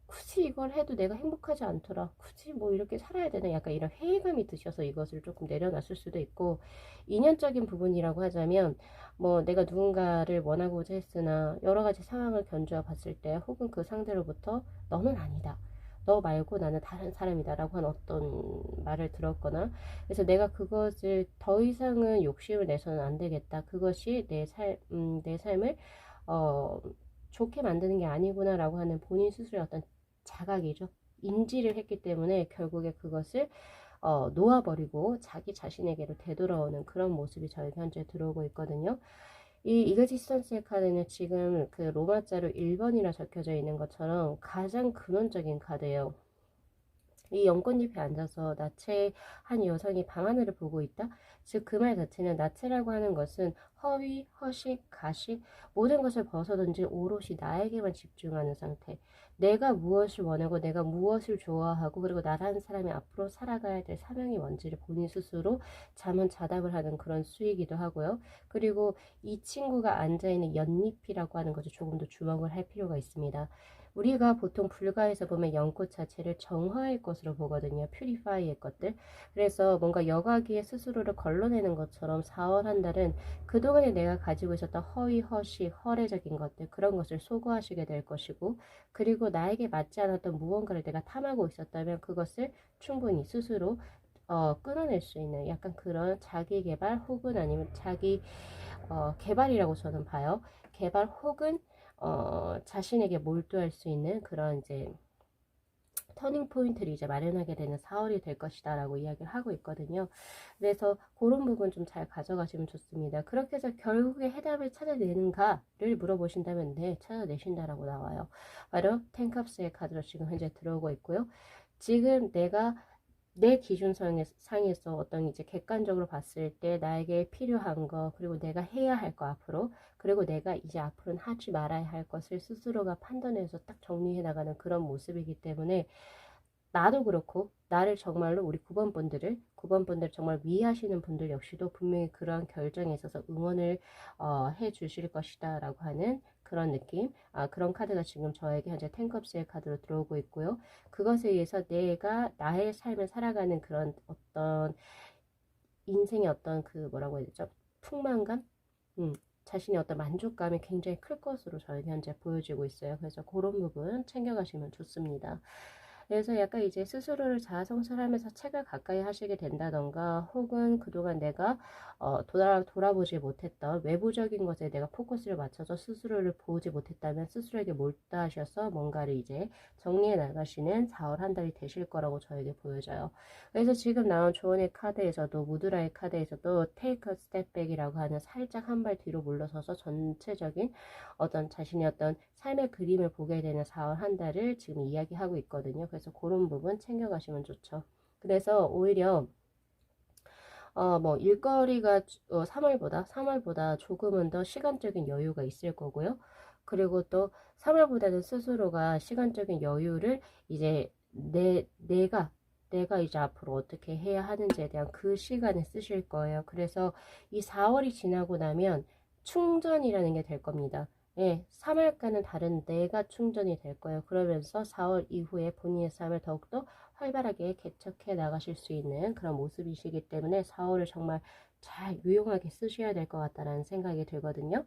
굳이 이걸 해도 내가 행복하지 않더라, 굳이 뭐 이렇게 살아야 되나, 약간 이런 회의감이 드셔서 이것을 조금 내려놨을 수도 있고, 인연적인 부분이라고 하자면 뭐 내가 누군가를 원하고자 했으나 여러 가지 상황을 견주어 봤을 때, 혹은 그 상대로부터 너는 아니다, 너 말고 나는 다른 사람이다 라고 한 어떤 말을 들었거나, 그래서 내가 그것을 더 이상은 욕심을 내서는 안 되겠다, 그것이 내 삶을 어, 좋게 만드는 게 아니구나 라고 하는 본인 스스로의 어떤 자각이죠. 인지를 했기 때문에 결국에 그것을 놓아버리고 자기 자신에게로 되돌아오는 그런 모습이 저희 현재 들어오고 있거든요. 이 이그지스턴스의 카드는 지금 그 로마자로 1번이라 적혀져 있는 것처럼 가장 근원적인 카드예요. 이 연꽃잎에 앉아서 나체한 여성이 밤하늘을 보고 있다. 즉 그 말 자체는, 나체라고 하는 것은 허위, 허식, 가식, 모든 것을 벗어던지 오롯이 나에게만 집중하는 상태. 내가 무엇을 원하고 내가 무엇을 좋아하고, 그리고 나라는 사람이 앞으로 살아가야 될 사명이 뭔지를 본인 스스로 자문자답을 하는 그런 수이기도 하고요. 그리고 이 친구가 앉아있는 연잎이라고 하는 것을 조금 더 주목을 할 필요가 있습니다. 우리가 보통 불가에서 보면 연꽃 자체를 정화의 것으로 보거든요. 퓨리파이의 것들. 그래서 뭔가 여과기에 스스로를 걸러내는 것처럼 4월 한 달은 그동안에 내가 가지고 있었던 허위, 허식, 허례적인 것들, 그런 것을 소거하시게 될 것이고, 그리고 나에게 맞지 않았던 무언가를 내가 탐하고 있었다면 그것을 충분히 스스로 끊어낼 수 있는 약간 그런 자기 개발, 혹은 아니면 자기 개발이라고 저는 봐요. 개발 혹은 자신에게 몰두할 수 있는 그런 이제 터닝 포인트를 이제 마련하게 되는 4월이 될 것이다 라고 이야기를 하고 있거든요. 그래서 그런 부분 좀 잘 가져가시면 좋습니다. 그렇게 해서 결국에 해답을 찾아내는가를 물어보신다면, 네, 찾아내신다라고 나와요. 바로 텐컵스의 카드로 지금 현재 들어오고 있고요. 지금 내가 내 기준상에서 어떤 이제 객관적으로 봤을 때 나에게 필요한 거, 그리고 내가 해야 할 거 앞으로, 그리고 내가 이제 앞으로는 하지 말아야 할 것을 스스로가 판단해서 딱 정리해 나가는 그런 모습이기 때문에, 나도 그렇고 나를 정말로 우리 9번 분들을 9번 분들 정말 위하시는 분들 역시도 분명히 그런 결정에 있어서 응원을 해 주실 것이다 라고 하는 그런 느낌, 그런 카드가 지금 저에게 현재 텐컵스의 카드로 들어오고 있고요. 그것에 의해서 내가 나의 삶을 살아가는 그런 어떤 인생의 어떤 그 뭐라고 해야 되죠? 풍만감? 자신의 어떤 만족감이 굉장히 클 것으로 저에게 현재 보여지고 있어요. 그래서 그런 부분 챙겨가시면 좋습니다. 그래서 약간 이제 스스로를 자아성찰하면서 책을 가까이 하시게 된다던가, 혹은 그동안 내가 돌아보지 못했던 외부적인 것에 내가 포커스를 맞춰서 스스로를 보지 못했다면 스스로에게 몰두하셔서 뭔가를 이제 정리해 나가시는 4월 한 달이 되실 거라고 저에게 보여져요. 그래서 지금 나온 조언의 카드에서도, 무드라의 카드에서도 take a step back이라고 하는 살짝 한 발 뒤로 물러서서 전체적인 어떤 자신의 어떤 삶의 그림을 보게 되는 4월 한 달을 지금 이야기하고 있거든요. 그래서 그런 부분 챙겨가시면 좋죠. 그래서 오히려 뭐 일거리가 3월보다 조금은 더 시간적인 여유가 있을 거고요. 그리고 또 3월보다는 스스로가 시간적인 여유를 이제 내가 이제 앞으로 어떻게 해야 하는지에 대한 그 시간을 쓰실 거예요. 그래서 이 4월이 지나고 나면 충전이라는 게 될 겁니다. 예, 3월과는 다른 내가 충전이 될 거예요. 그러면서 4월 이후에 본인의 삶을 더욱더 활발하게 개척해 나가실 수 있는 그런 모습이시기 때문에 4월을 정말 잘 유용하게 쓰셔야 될 것 같다는 생각이 들거든요.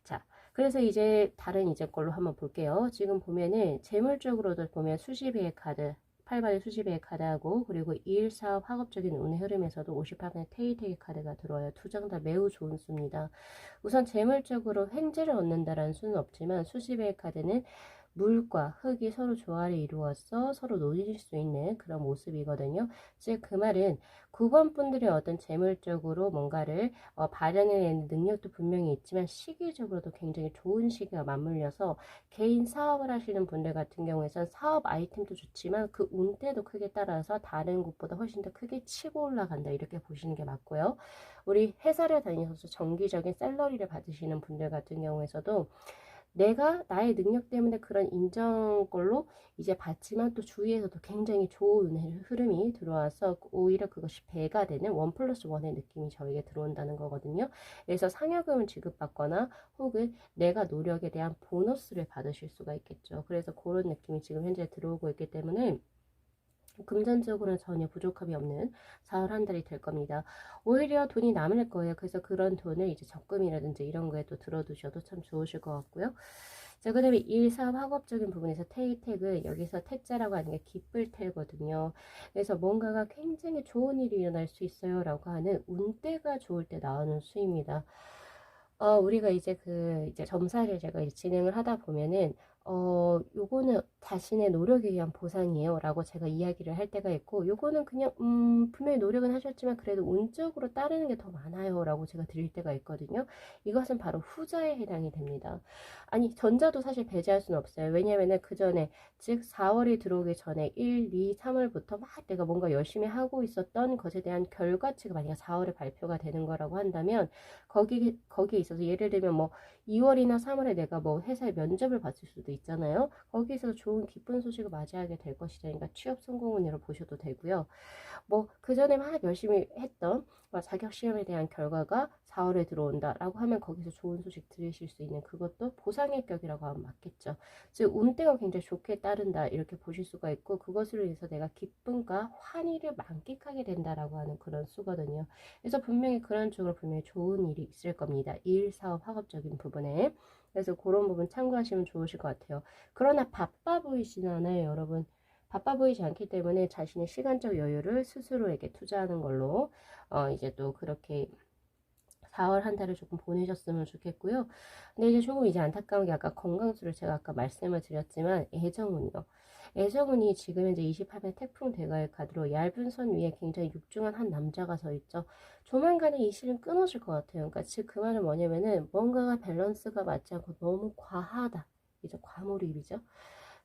자, 그래서 이제 다른 이제 걸로 한번 볼게요. 지금 보면은 재물적으로도 보면 수십의 카드, 8번의 수십의 카드하고, 그리고 일, 사업, 학업적인 운의 흐름에서도 58번의 테이테이 카드가 들어와요. 두 장 다 매우 좋은 수입니다. 우선 재물적으로 횡재를 얻는다라는 수는 없지만 수십의 카드는 물과 흙이 서로 조화를 이루어서 서로 놓일 수 있는 그런 모습이거든요. 즉 그 말은 9번 분들의 어떤 재물적으로 뭔가를 발현해내는 능력도 분명히 있지만 시기적으로도 굉장히 좋은 시기가 맞물려서 개인 사업을 하시는 분들 같은 경우에선 사업 아이템도 좋지만 그 운대도 크게 따라서 다른 곳보다 훨씬 더 크게 치고 올라간다, 이렇게 보시는 게 맞고요. 우리 회사를 다니셔서 정기적인 샐러리를 받으시는 분들 같은 경우에서도 내가 나의 능력 때문에 그런 인정걸로 이제 받지만 또 주위에서도 굉장히 좋은 흐름이 들어와서 오히려 그것이 배가 되는 1+1의 느낌이 저에게 들어온다는 거거든요. 그래서 상여금을 지급받거나 혹은 내가 노력에 대한 보너스를 받으실 수가 있겠죠. 그래서 그런 느낌이 지금 현재 들어오고 있기 때문에 금전적으로는 전혀 부족함이 없는 4월 한 달이 될 겁니다. 오히려 돈이 남을 거예요. 그래서 그런 돈을 이제 적금이라든지 이런 거에 또 들어두셔도 참 좋으실 것 같고요. 자, 그 다음에 일, 사업, 학업적인 부분에서 태택은 여기서 태자라고 하는 게 기쁠 태거든요. 그래서 뭔가가 굉장히 좋은 일이 일어날 수 있어요 라고 하는 운때가 좋을 때 나오는 수입니다. 우리가 이제 이제 점사를 제가 이제 진행을 하다 보면은, 요거는 자신의 노력에 의한 보상이에요 라고 제가 이야기를 할 때가 있고, 요거는 그냥, 분명히 노력은 하셨지만 그래도 운적으로 따르는 게 더 많아요 라고 제가 드릴 때가 있거든요. 이것은 바로 후자에 해당이 됩니다. 아니, 전자도 사실 배제할 수는 없어요. 왜냐면은 그 전에, 즉 4월이 들어오기 전에 1, 2, 3월부터 막 내가 뭔가 열심히 하고 있었던 것에 대한 결과치가 만약 4월에 발표가 되는 거라고 한다면, 거기에 있어서 예를 들면 뭐 2월이나 3월에 내가 뭐 회사에 면접을 봤을 수도 있잖아요. 거기에서 좋은 기쁜 소식을 맞이하게 될 것이다. 그러니까 취업 성공운으로 보셔도 되고요. 뭐 그 전에 막 열심히 했던 자격 시험에 대한 결과가 4월에 들어온다라고 하면 거기서 좋은 소식 들으실 수 있는, 그것도 보상의 격이라고 하면 맞겠죠. 즉 운때가 굉장히 좋게 따른다, 이렇게 보실 수가 있고, 그것으로 인해서 내가 기쁨과 환희를 만끽하게 된다라고 하는 그런 수거든요. 그래서 분명히 그런 쪽으로 분명히 좋은 일이 있을 겁니다. 일, 사업, 학업적인 부분에. 그래서 그런 부분 참고하시면 좋으실 것 같아요. 그러나 바빠 보이진 않아요, 여러분. 바빠 보이지 않기 때문에 자신의 시간적 여유를 스스로에게 투자하는 걸로 이제 또 그렇게 4월 한 달을 조금 보내셨으면 좋겠고요. 근데 이제 조금 이제 안타까운 게 아까 건강수를 제가 아까 말씀을 드렸지만 애정운이요. 애정운이 지금 현재 28회 태풍 대가의 카드로 얇은 선 위에 굉장히 육중한 한 남자가 서 있죠. 조만간에 이 실은 끊어질 것 같아요. 그러니까 즉 그 말은 뭐냐면은 뭔가가 밸런스가 맞지 않고 너무 과하다. 이제 과몰입이죠.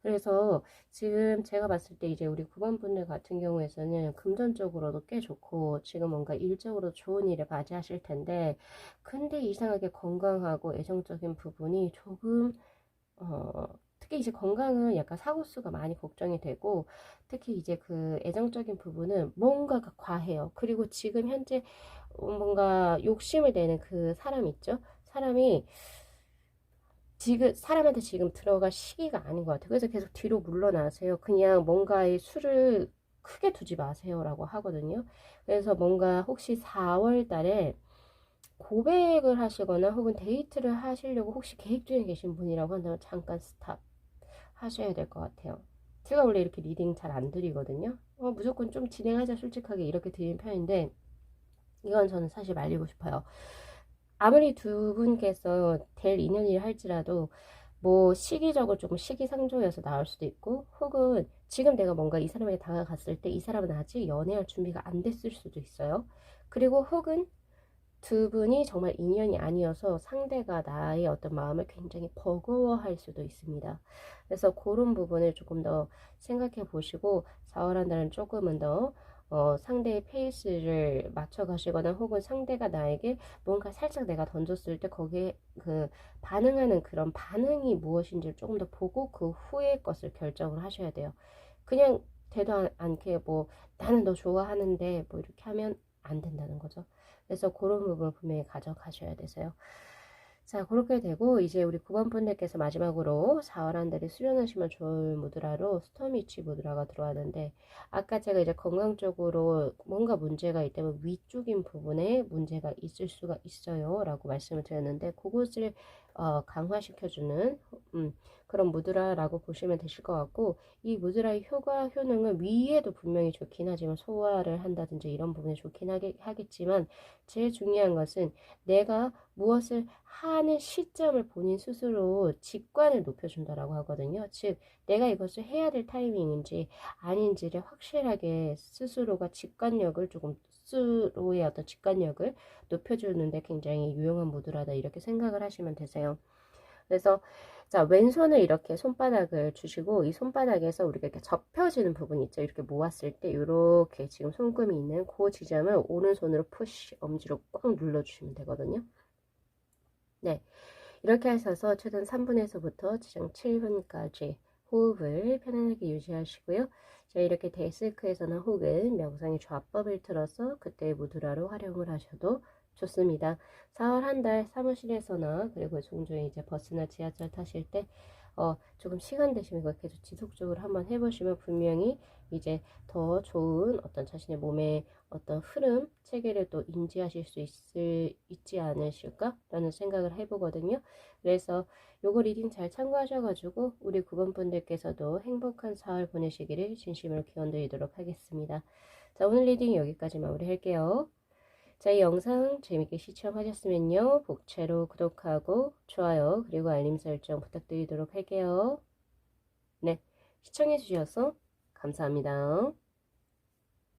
그래서 지금 제가 봤을 때 이제 우리 9번 분들 같은 경우에서는 금전적으로도 꽤 좋고 지금 뭔가 일적으로 좋은 일을 맞이하실 텐데, 근데 이상하게 건강하고 애정적인 부분이 조금 특히 이제 건강은 약간 사고수가 많이 걱정이 되고, 특히 이제 그 애정적인 부분은 뭔가가 과해요. 그리고 지금 현재 뭔가 욕심을 내는 그 사람 있죠? 사람이 지금 사람한테 지금 들어갈 시기가 아닌 것 같아요. 그래서 계속 뒤로 물러나세요. 그냥 뭔가의 수를 크게 두지 마세요라고 하거든요. 그래서 뭔가 혹시 4월 달에 고백을 하시거나 혹은 데이트를 하시려고 혹시 계획 중에 계신 분이라고 한다면 잠깐 스탑 하셔야 될 것 같아요. 제가 원래 이렇게 리딩 잘 안 드리거든요. 무조건 좀 진행하자 솔직하게 이렇게 드리는 편인데, 이건 저는 사실 말리고 싶어요. 아무리 두 분께서 될 인연이라 할지라도 뭐 시기적으로 조금 시기상조여서 나올 수도 있고, 혹은 지금 내가 뭔가 이 사람에게 다가갔을 때 이 사람은 아직 연애할 준비가 안 됐을 수도 있어요. 그리고 혹은 두 분이 정말 인연이 아니어서 상대가 나의 어떤 마음을 굉장히 버거워할 수도 있습니다. 그래서 그런 부분을 조금 더 생각해 보시고 4월 한 달은 조금은 더 상대의 페이스를 맞춰 가시거나 혹은 상대가 나에게 뭔가 살짝 내가 던졌을 때 거기에 그 반응하는 그런 반응이 무엇인지를 조금 더 보고 그 후에 것을 결정을 하셔야 돼요. 그냥 되도 않게 뭐 나는 너 좋아하는데 뭐 이렇게 하면 안 된다는 거죠. 그래서 그런 부분을 분명히 가져가셔야 되세요. 자, 그렇게 되고 이제 우리 9번 분들께서 마지막으로 4월 한 달에 수련하시면 좋을 무드라로 스토미치 무드라가 들어왔는데, 아까 제가 이제 건강적으로 뭔가 문제가 있다면 위쪽인 부분에 문제가 있을 수가 있어요 라고 말씀을 드렸는데, 그것을 강화시켜주는 그런 무드라라고 보시면 되실 것 같고, 이 무드라의 효능은 위에도 분명히 좋긴 하지만 소화를 한다든지 이런 부분에 좋긴 하겠지만, 제일 중요한 것은 내가 무엇을 하는 시점을 본인 스스로 직관을 높여준다라고 하거든요. 즉, 내가 이것을 해야 될 타이밍인지 아닌지를 확실하게 스스로가 직관력을 조금 스스로의 어떤 직관력을 높여주는데 굉장히 유용한 모드라다 이렇게 생각을 하시면 되세요. 그래서 자, 왼손을 이렇게 손바닥을 주시고 이 손바닥에서 우리가 이렇게 접혀지는 부분이 있죠. 이렇게 모았을 때 이렇게 지금 손금이 있는 그 지점을 오른손으로 푸시 엄지로 꽉 눌러주시면 되거든요. 네, 이렇게 하셔서 최단 3분에서부터 지정 7분까지 호흡을 편안하게 유지하시고요. 자, 이렇게 데스크에서나 혹은 명상의 좌법을 틀어서 그때의 무드라로 활용을 하셔도 좋습니다. 4월 한 달 사무실에서나 그리고 종종 이제 버스나 지하철 타실 때 조금 시간 되시면 그걸 계속 지속적으로 한번 해보시면 분명히 이제 더 좋은 어떤 자신의 몸의 어떤 흐름, 체계를 또 인지하실 수 있지 않으실까라는 생각을 해보거든요. 그래서 요거 리딩 잘 참고하셔가지고 우리 9번 분들께서도 행복한 4월 보내시기를 진심으로 기원드리도록 하겠습니다. 자, 오늘 리딩 여기까지 마무리할게요. 자, 이 영상 재밌게 시청하셨으면요. 복채로 구독하고 좋아요 그리고 알림 설정 부탁드리도록 할게요. 네, 시청해주셔서 감사합니다.